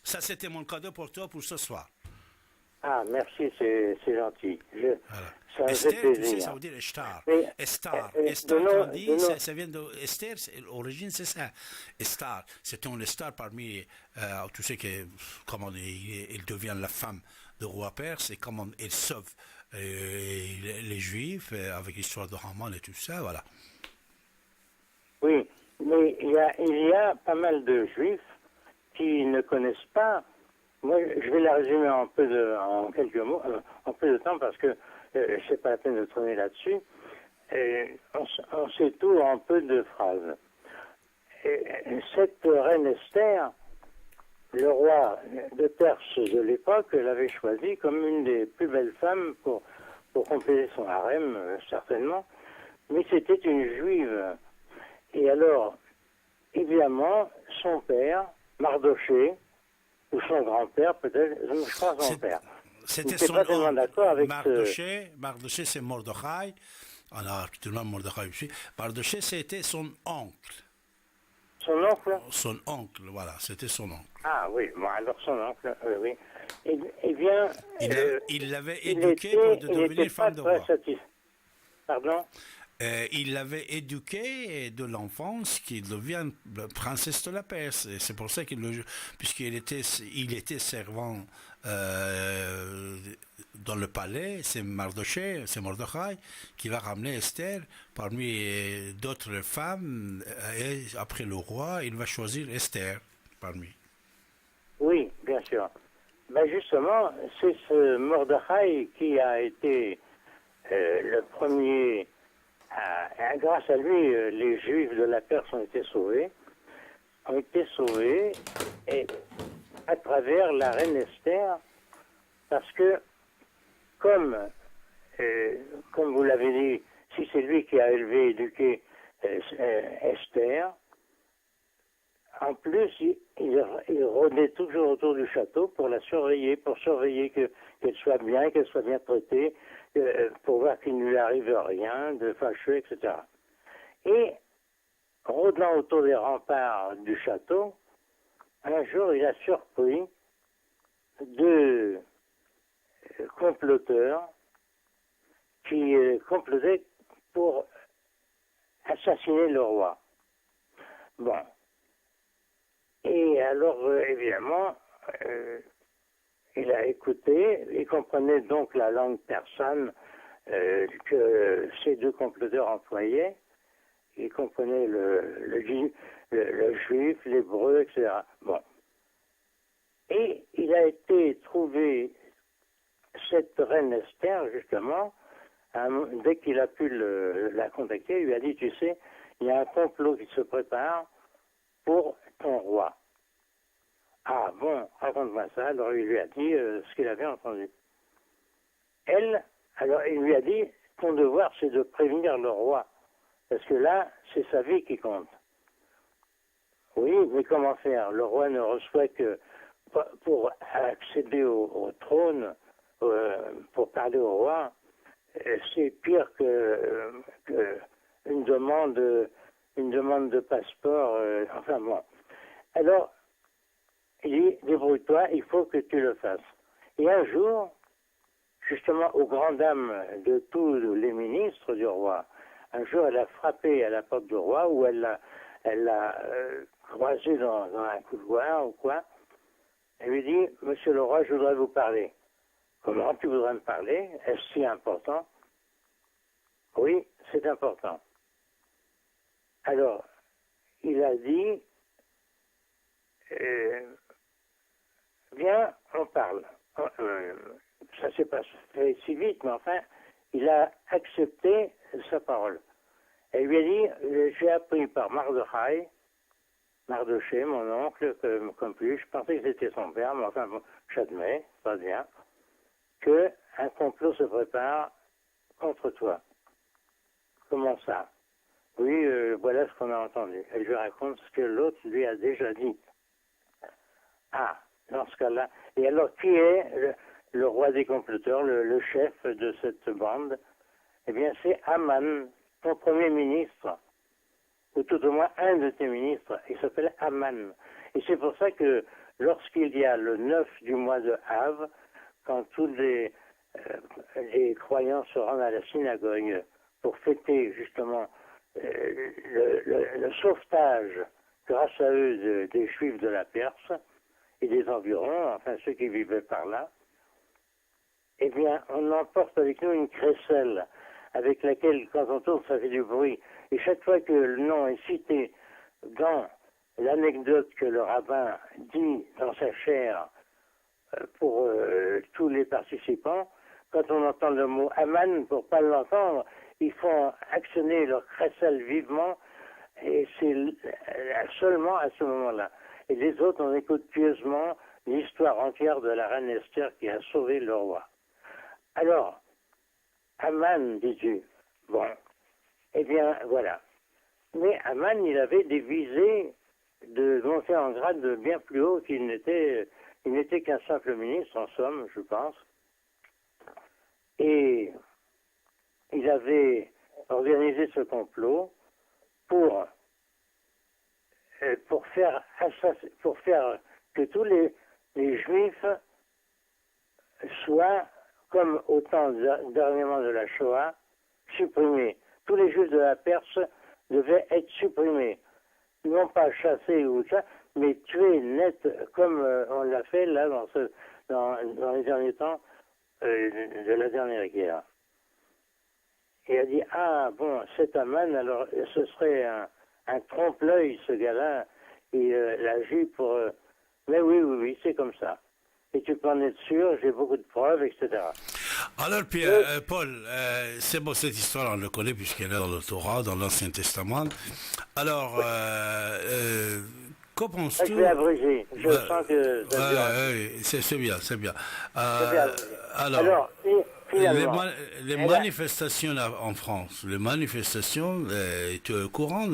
B: Ça, c'était mon cadeau pour toi pour ce soir.
I: Ah, merci, c'est gentil.
B: Voilà.
I: Ça me fait
B: Esther, tu sais,
I: plaisir.
B: ça veut dire Estar.
I: Mais,
B: Estar.
I: de
B: Estar,
I: nos-
B: qu'on dit,
I: de nos-
B: ça vient de Esther, l'origine, c'est ça. Estar, c'est un Estar parmi, tu sais que, comment il devient la femme de roi perse et comment il sauve les Juifs avec l'histoire de Haman et tout ça, voilà.
I: Oui, mais il y a pas mal de juifs qui ne connaissent pas. Moi, je vais la résumer en quelques mots, en peu de temps, parce que c'est pas la peine de traîner là-dessus. On sait tout en peu de phrases. Cette reine Esther, le roi de Perse de l'époque l'avait choisie comme une des plus belles femmes pour compléter son harem, certainement. Mais c'était une juive. Et alors, évidemment, son père, Mardoché, ou son grand-père, peut-être, je crois son père.
B: C'était
I: n'était
B: son
I: pas tellement d'accord avec
B: Mardoché, c'est Mordechai. Alors, actuellement, Mordechai aussi. Mardoché, c'était son oncle.
I: Son oncle?
B: Son oncle, voilà, c'était son oncle.
I: Ah oui, bon, alors son oncle, oui. Eh bien,
B: il l'avait éduqué pour devenir femme de roi.
I: Pardon?
B: Il l'avait éduqué de l'enfance qu'il devient princesse de la Perse. Et c'est pour ça puisqu'il était servant dans le palais, c'est Mardoché, c'est Mordechai qui va ramener Esther parmi d'autres femmes. Et après le roi, il va choisir Esther parmi.
I: Oui, bien sûr. Ben justement, c'est ce Mordechai qui a été le premier. Grâce à lui, les Juifs de la Perse ont été sauvés et à travers la reine Esther, parce que comme vous l'avez dit, si c'est lui qui a élevé et éduqué Esther, en plus il rôdait toujours autour du château pour la surveiller, qu'elle soit bien traitée, pour voir qu'il ne lui arrive rien de fâcheux, etc. Et, rôdant autour des remparts du château, un jour, il a surpris deux comploteurs qui complotaient pour assassiner le roi. Bon. Et alors, évidemment, il a écouté, il comprenait donc la langue persane que ces deux comploteurs employaient. Il comprenait le juif, l'hébreu, etc. Bon. Et il a été trouver cette reine Esther, justement, dès qu'il a pu la contacter, il lui a dit, tu sais, il y a un complot qui se prépare pour ton roi. Ah bon, raconte-moi ça. Alors il lui a dit ce qu'il avait entendu. Alors il lui a dit, ton devoir c'est de prévenir le roi. Parce que là, c'est sa vie qui compte. Oui, mais comment faire? Le roi ne reçoit que pour accéder au trône, pour parler au roi, c'est pire que une demande de passeport. Enfin bon. Alors, il dit, débrouille-toi, il faut que tu le fasses. Et un jour, justement, aux grandes dames de tous les ministres du roi, un jour, elle a frappé à la porte du roi, ou elle l'a croisé dans un couloir ou quoi. Elle lui dit, monsieur le roi, je voudrais vous parler. Comment tu voudrais me parler? Est-ce si important? Oui, c'est important. Alors, il a dit, viens, on parle. Ça s'est pas fait si vite, mais enfin, il a accepté sa parole. Elle lui a dit, j'ai appris par Mardoché, mon oncle, comme plus, je pensais que c'était son père, mais enfin, bon, j'admets, pas bien, qu'un complot se prépare contre toi. Comment ça? Oui, voilà ce qu'on a entendu. Elle lui raconte ce que l'autre lui a déjà dit. Ah, dans ce cas-là. Et alors, qui est le roi des comploteurs, le chef de cette bande? Eh bien, c'est Haman, ton premier ministre, ou tout au moins un de tes ministres. Il s'appelle Haman. Et c'est pour ça que lorsqu'il y a le 9 du mois de Av, quand tous les croyants se rendent à la synagogue pour fêter justement le sauvetage, grâce à eux, des Juifs de la Perse et des environs, enfin ceux qui vivaient par là, eh bien, on emporte avec nous une crécelle avec laquelle, quand on tourne, ça fait du bruit. Et chaque fois que le nom est cité dans l'anecdote que le rabbin dit dans sa chaire pour tous les participants, quand on entend le mot Haman, pour ne pas l'entendre, ils font actionner leur crécelle vivement, et c'est seulement à ce moment-là. Et les autres, on écoute pieusement l'histoire entière de la reine Esther qui a sauvé le roi. Alors, Haman, dis-tu, bon, eh bien, voilà. Mais Haman, il avait des visées de monter en grade de bien plus haut qu'il n'était. Il n'était qu'un simple ministre, en somme, je pense. Et il avait organisé ce complot pour faire que tous les Juifs soient, comme au temps dernièrement de la Shoah, supprimés. Tous les Juifs de la Perse devaient être supprimés. Non pas chassés ou ça, mais tués net, comme on l'a fait là dans les derniers temps de la dernière guerre. Et elle a dit, ah bon, cet Aman, alors ce serait un trompe-l'œil, ce gars-là, il agit pour... Mais oui, c'est comme ça. Et tu peux en être sûr, j'ai beaucoup de preuves, etc.
B: Alors, Pierre, Paul, c'est bon, cette histoire, on le connaît puisqu'elle est dans le Torah, dans l'Ancien Testament. Alors, qu'en penses-tu?
I: Je vais abréger. Je sens que ça dure.
B: Oui, c'est bien, c'est bien.
I: Alors, finalement,
B: les manifestations en France, les manifestations, tu es au courant,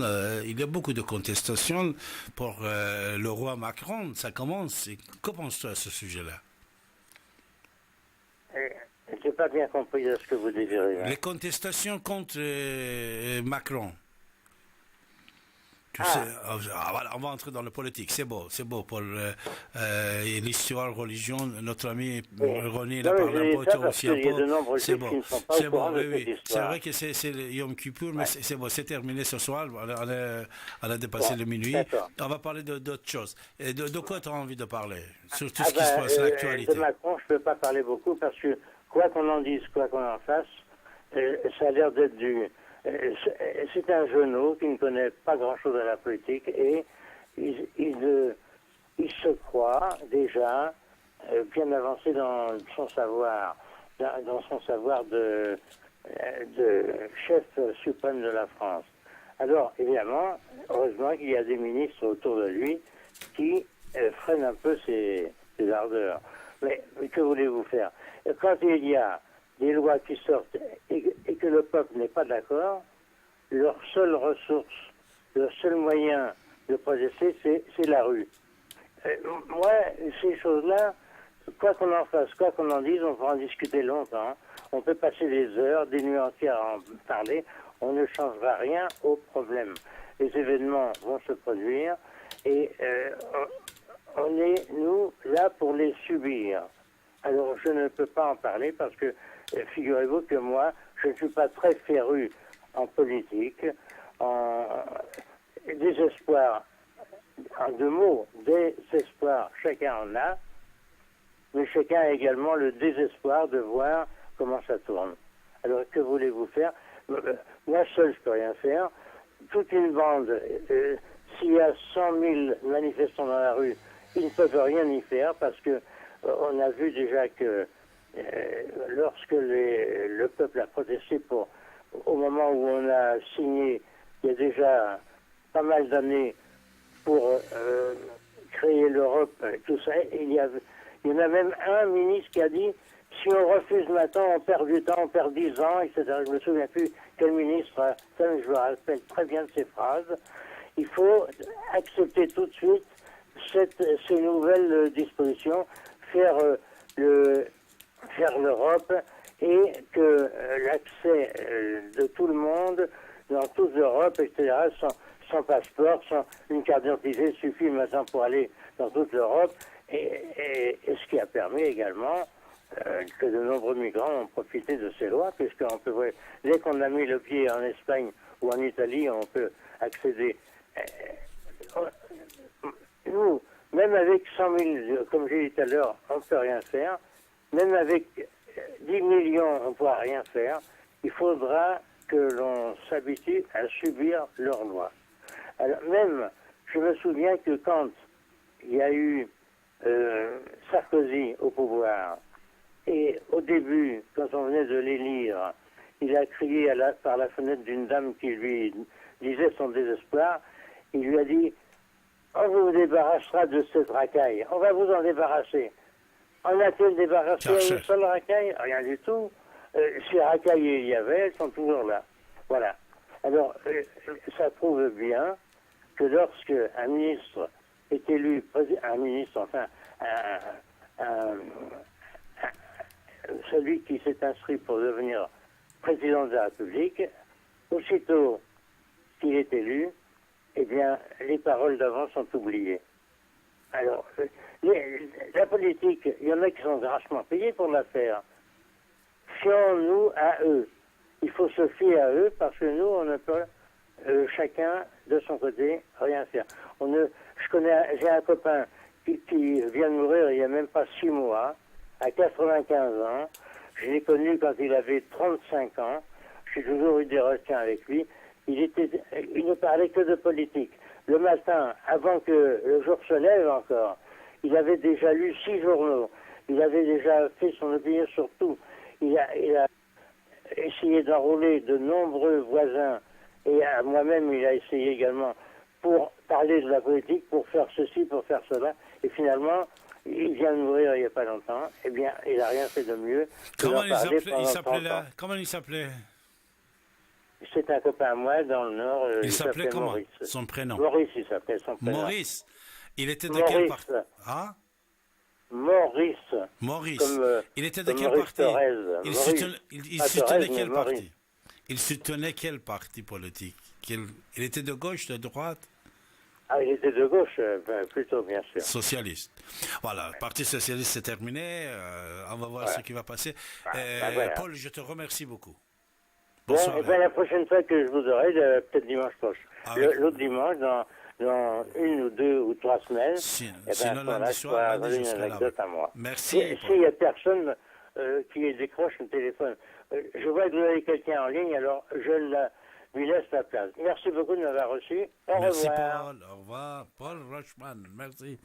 B: il y a beaucoup de contestations pour le roi Macron, ça commence. Que penses-tu à ce sujet-là?
I: Je n'ai pas bien compris de ce que vous désirez.
B: Les contestations contre Macron. Tu sais, voilà, on va entrer dans la politique. C'est beau, pour l'histoire, religion. Notre ami René l'a parlé un peu aussi. C'est beau, oui. C'est vrai que c'est le Yom Kippour, mais c'est bon, c'est terminé ce soir. On a dépassé le minuit. On va parler d'autres choses. Et de quoi tu as envie de parler? Sur tout ce qui se passe, l'actualité.
I: De Macron, je ne peux pas parler beaucoup parce que quoi qu'on en dise, quoi qu'on en fasse, ça a l'air d'être c'est un genou qui ne connaît pas grand-chose à la politique et il se croit déjà bien avancé dans son savoir, de chef suprême de la France. Alors, évidemment, heureusement qu'il y a des ministres autour de lui qui freinent un peu ses ardeurs. Mais que voulez-vous faire? Quand il y a des lois qui sortent et que le peuple n'est pas d'accord, leur seule ressource, leur seul moyen de protester, c'est la rue. Moi, ces choses-là, quoi qu'on en fasse, quoi qu'on en dise, on va en discuter longtemps. On peut passer des heures, des nuits entières à en parler. On ne changera rien au problème. Les événements vont se produire et on est, nous, là pour les subir. Alors, je ne peux pas en parler parce que, figurez-vous que moi, je ne suis pas très féru en politique, en désespoir, en deux mots, désespoir, chacun en a, mais chacun a également le désespoir de voir comment ça tourne. Alors, que voulez-vous faire? Moi seul, je peux rien faire. Toute une bande, s'il y a 100 000 manifestants dans la rue, ils ne peuvent rien y faire parce que on a vu déjà que lorsque le peuple a protesté au moment où on a signé, il y a déjà pas mal d'années, pour créer l'Europe, tout ça, il y en a même un ministre qui a dit si on refuse maintenant, on perd du temps, on perd 10 ans, etc. Je ne me souviens plus quel ministre, ça, je me rappelle très bien de ces phrases. Il faut accepter tout de suite ces nouvelles dispositions, faire l'Europe et que l'accès de tout le monde dans toute l'Europe, etc., sans passeport, sans une carte d'identité suffit maintenant pour aller dans toute l'Europe, et ce qui a permis également que de nombreux migrants ont profité de ces lois, puisqu'on peut voir, dès qu'on a mis le pied en Espagne ou en Italie, on peut accéder. Nous, même avec 100 000, comme j'ai dit tout à l'heure, on ne peut rien faire. Même avec 10 millions, on ne pourra rien faire. Il faudra que l'on s'habitue à subir leurs lois. Alors, même, je me souviens que quand il y a eu Sarkozy au pouvoir, et au début, quand on venait de l'élire, il a crié par la fenêtre d'une dame qui lui disait son désespoir, il lui a dit « On vous débarrassera de cette racaille, on va vous en débarrasser ». En a-t-il débarrassé une seule racaille? Rien du tout. Si racailles il y avait, elles sont toujours là. Voilà. Alors, ça prouve bien que lorsque un ministre est élu, celui qui s'est inscrit pour devenir président de la République, aussitôt qu'il est élu, eh bien, les paroles d'avant sont oubliées. Alors, la politique, il y en a qui sont grassement payés pour la faire. Fions-nous à eux. Il faut se fier à eux parce que nous, on ne peut chacun de son côté rien faire. J'ai un copain qui vient de mourir il n'y a même pas 6 mois, à 95 ans. Je l'ai connu quand il avait 35 ans. J'ai toujours eu des relations avec lui. Il ne parlait que de politique. Le matin, avant que le jour se lève encore, il avait déjà lu 6 journaux. Il avait déjà fait son opinion sur tout. Il a essayé d'enrôler de nombreux voisins et à moi-même, il a essayé également pour parler de la politique, pour faire ceci, pour faire cela. Et finalement, il vient de mourir il n'y a pas longtemps. Eh bien, il n'a rien fait de mieux.
B: Comment il s'appelait?
I: C'est un copain à moi dans le Nord.
B: Il s'appelait comment?
I: Maurice.
B: Son prénom?
I: Maurice, il s'appelait son prénom.
B: Maurice. Il était de quel parti? Hein?
I: Maurice.
B: Il était de quel parti? Il soutenait quel parti politique? Il était de gauche, de droite?
I: Ah, il était de gauche, plutôt, bien sûr.
B: Socialiste. Voilà, le Parti socialiste, c'est terminé. On va voir ce qui va passer.
I: Voilà.
B: Paul, je te remercie beaucoup.
I: Bonsoir. Bon, la prochaine fois que je vous aurai, peut-être dimanche prochain. L'autre dimanche, dans 1 ou 2 ou 3 semaines,
B: sinon lundi soir,
I: une anecdote à moi.
B: Merci.
I: S'il n'y a personne qui décroche le téléphone, je vois que vous avez quelqu'un en ligne, alors je lui laisse la place. Merci beaucoup de m'avoir reçu.
B: Merci Paul. Au revoir. Paul Rochman. Merci.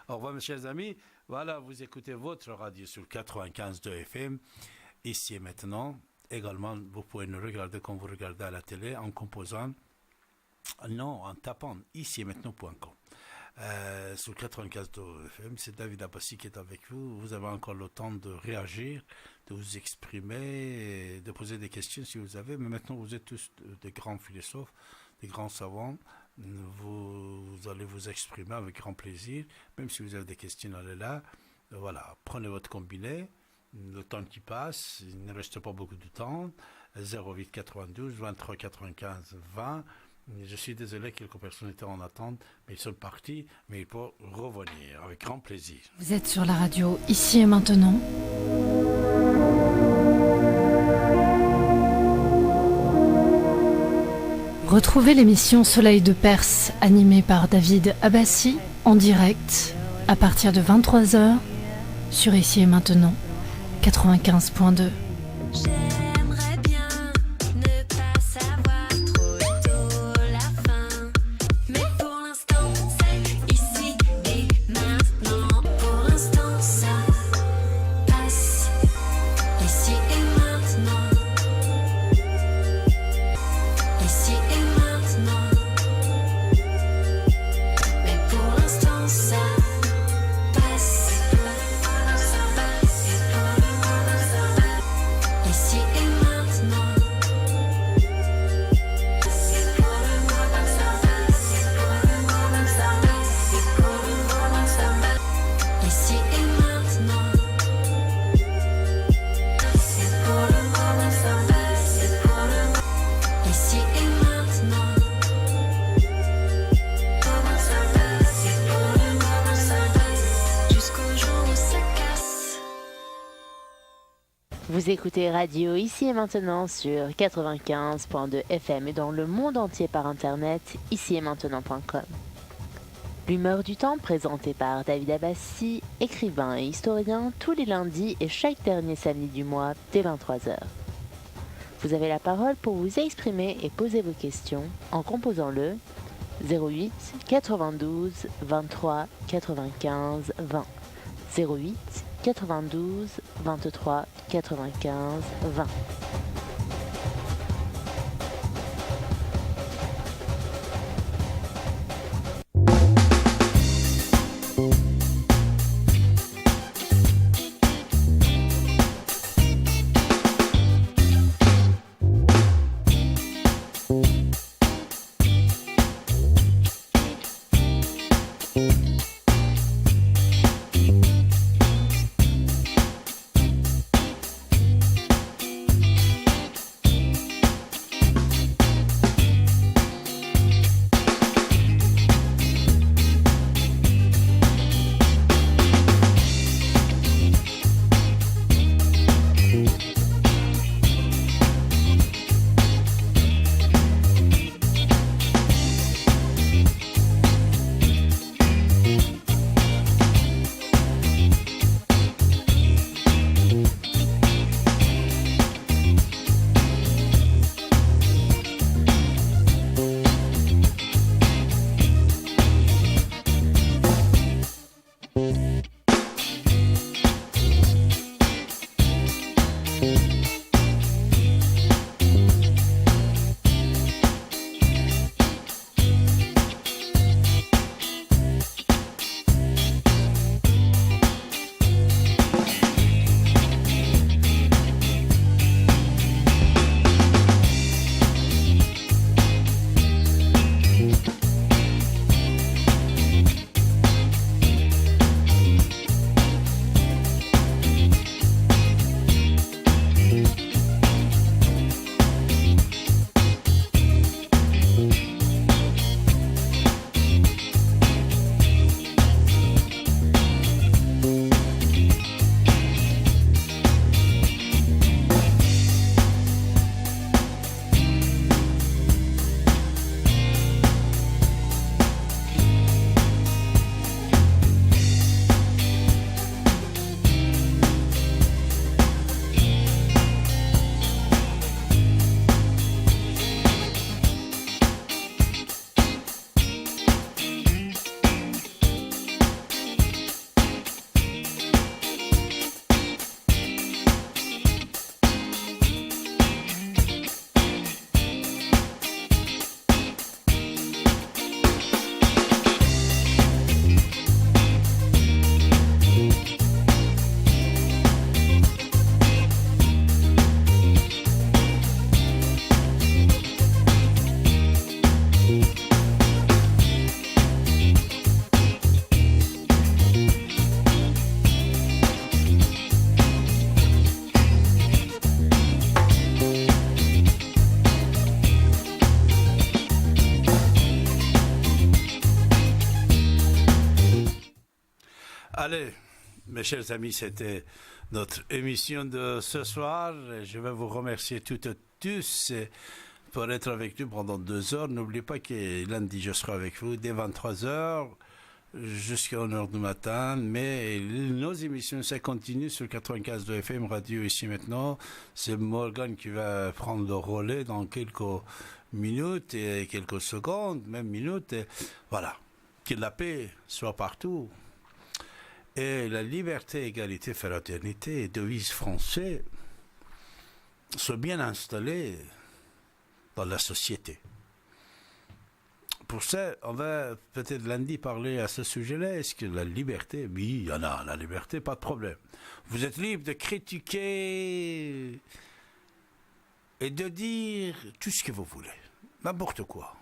B: Au revoir mes chers amis. Voilà, vous écoutez votre radio sur 95.2 FM. Ici et maintenant. Également, vous pouvez nous regarder comme vous regardez à la télé en tapant ici et maintenant.com. Sur 95.2 FM, c'est David Abbassi qui est avec vous. Vous avez encore le temps de réagir, de vous exprimer, de poser des questions si vous avez. Mais maintenant, vous êtes tous des grands philosophes, des grands savants. Vous allez vous exprimer avec grand plaisir. Même si vous avez des questions, allez là. Voilà, prenez votre combiné. Le temps qui passe, il ne reste pas beaucoup de temps. 08 92 23 95 20. Je suis désolé, quelques personnes étaient en attente, mais ils sont partis, mais ils peuvent revenir avec grand plaisir.
D: Vous êtes sur la radio Ici et Maintenant. Retrouvez l'émission Soleil de Perse, animée par David Abbassi, en direct, à partir de 23h, sur Ici et Maintenant, 95.2.
E: J'aimerais bien ne pas savoir trop tôt la fin, mais pour l'instant c'est ici et maintenant. Pour l'instant ça passe ici et maintenant. Ici et maintenant. Mais pour l'instant ça passe. Ici et maintenant. Ici et maintenant. Ici et maintenant. Jusqu'au jour où ça casse.
A: Vous écoutez Radio Ici et Maintenant sur 95.2 FM et dans le monde entier par internet, ici et maintenant.com. L'humeur du temps présentée par David Abbassi, écrivain et historien, tous les lundis et chaque dernier samedi du mois dès 23h. Vous avez la parole pour vous exprimer et poser vos questions en composant le 08 92 23 95 20. 08 92 23 95 20.
B: Allez, mes chers amis, c'était notre émission de ce soir. Je vais vous remercier toutes et tous pour être avec nous pendant 2 heures. N'oubliez pas que lundi, je serai avec vous dès 23 heures jusqu'à 1 heure du matin. Mais nos émissions, ça continue sur 95 de FM Radio ici maintenant. C'est Morgan qui va prendre le relais dans quelques minutes et quelques secondes, même minutes. Et voilà. Que la paix soit partout. Et la liberté, égalité, fraternité, devise français, sont bien installés dans la société. Pour ça, on va peut-être lundi parler à ce sujet-là. Est-ce que la liberté, oui, il y en a, la liberté, pas de problème. Vous êtes libre de critiquer et de dire tout ce que vous voulez, n'importe quoi.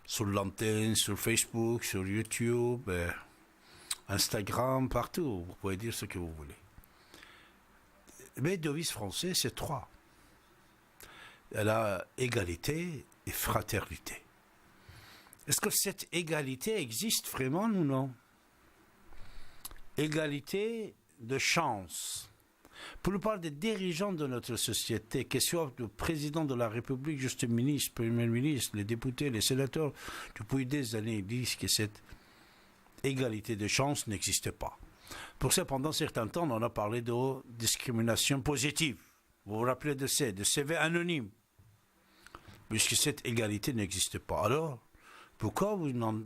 B: Sur l'antenne, sur Facebook, sur YouTube, Instagram, partout, vous pouvez dire ce que vous voulez. Mais devise française, c'est 3. Elle a égalité et fraternité. Est-ce que cette égalité existe vraiment ou non? Égalité de chance. Pour la plupart des dirigeants de notre société, que ce soit le président de la République, juste le ministre, le premier ministre, les députés, les sénateurs, depuis des années, ils disent que cette égalité de chance n'existe pas. Pour ça, pendant certains temps, on a parlé de discrimination positive. Vous vous rappelez de ça, de CV anonyme. Puisque cette égalité n'existe pas. Alors, pourquoi vous n'en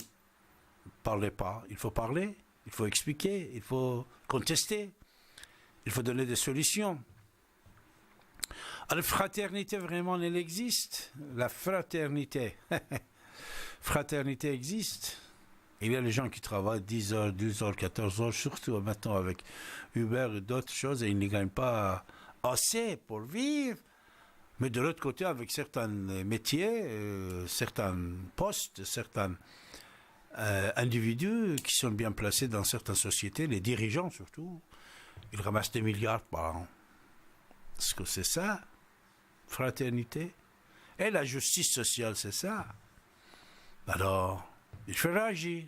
B: parlez pas? Il faut parler, il faut expliquer, il faut contester, il faut donner des solutions. Alors, fraternité, vraiment, elle existe. La fraternité. Fraternité existe. Il y a les gens qui travaillent 10 heures, 12 heures, 14 heures, surtout maintenant avec Uber et d'autres choses, et ils ne gagnent pas assez pour vivre. Mais de l'autre côté, avec certains métiers, certains postes, certains individus qui sont bien placés dans certaines sociétés, les dirigeants surtout, ils ramassent des milliards par an. Est-ce que c'est ça, fraternité? Et la justice sociale, c'est ça. Alors, il faut réagir.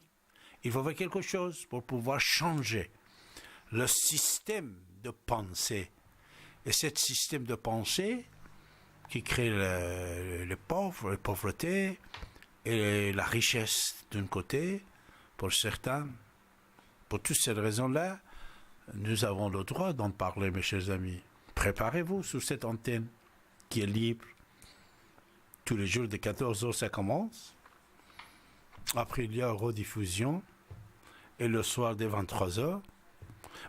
B: Il faut faire quelque chose pour pouvoir changer le système de pensée. Et ce système de pensée qui crée les pauvres, la pauvreté et la richesse d'un côté, pour certains. Pour toutes ces raisons-là, nous avons le droit d'en parler, mes chers amis. Préparez-vous sur cette antenne qui est libre. Tous les jours de 14 heures, ça commence. Après, il y a rediffusion. Et le soir, dès 23 heures.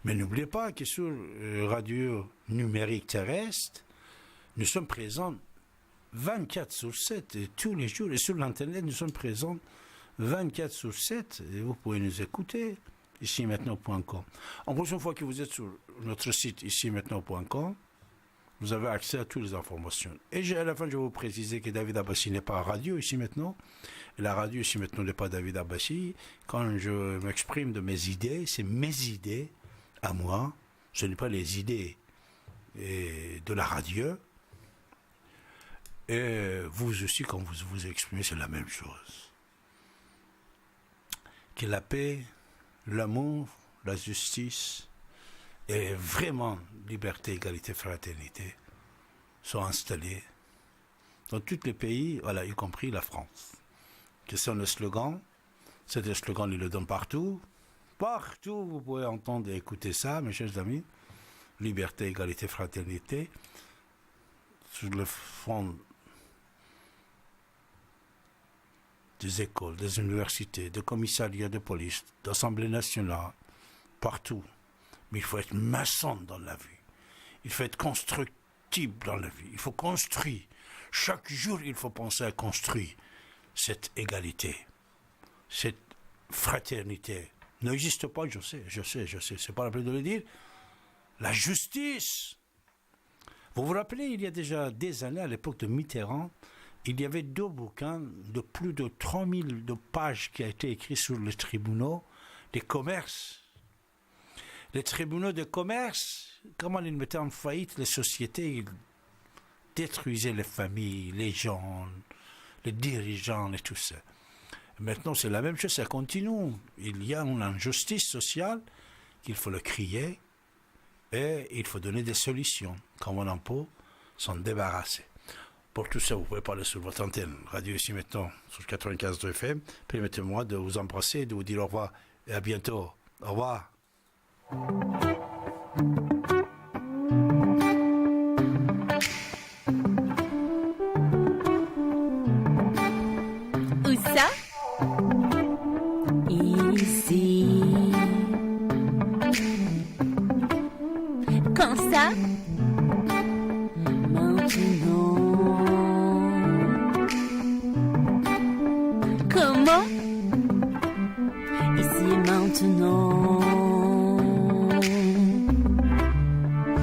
B: Mais n'oubliez pas que sur radio numérique terrestre, nous sommes présents 24/7, et tous les jours. Et sur l'Internet, nous sommes présents 24/7. Et vous pouvez nous écouter, ici maintenant.com. En prochaine fois que vous êtes sur notre site, ici maintenant.com, vous avez accès à toutes les informations. Et à la fin, je vais vous préciser que David Abbassi n'est pas à radio, ici maintenant. Et la radio, ici maintenant, n'est pas David Abbassi. Quand je m'exprime de mes idées, c'est mes idées à moi. Ce n'est pas les idées de la radio. Et vous aussi, quand vous vous exprimez, c'est la même chose. Que la paix, l'amour, la justice et vraiment liberté, égalité, fraternité sont installés dans tous les pays, voilà, y compris la France. Que c'est un slogan, c'est slogan, ils le donnent partout. Partout, vous pouvez entendre et écouter ça, mes chers amis. Liberté, égalité, fraternité. Sur le front des écoles, des universités, des commissariats de police, d'Assemblée nationale, partout. Mais il faut être maçon dans la vie. Il faut être constructible dans la vie. Il faut construire. Chaque jour, il faut penser à construire cette égalité, cette fraternité. N'existe pas, je sais. C'est pas la peine de le dire. La justice. Vous vous rappelez, il y a déjà des années, à l'époque de Mitterrand, il y avait 2 bouquins de plus de 3000 pages qui ont été écrits sur les tribunaux des commerces. Les tribunaux de commerce, comment ils mettaient en faillite les sociétés, ils détruisaient les familles, les gens, les dirigeants et tout ça. Maintenant, c'est la même chose, ça continue. Il y a une injustice sociale qu'il faut le crier et il faut donner des solutions. Comment on peut s'en débarrasser. Pour tout ça, vous pouvez parler sur votre antenne. Radio ici maintenant, sur 95 FM. Permettez-moi de vous embrasser et de vous dire au revoir et à bientôt. Au revoir.
A: Où ça? Ici. Quand ça? Maintenant. Comment? Ici et maintenant.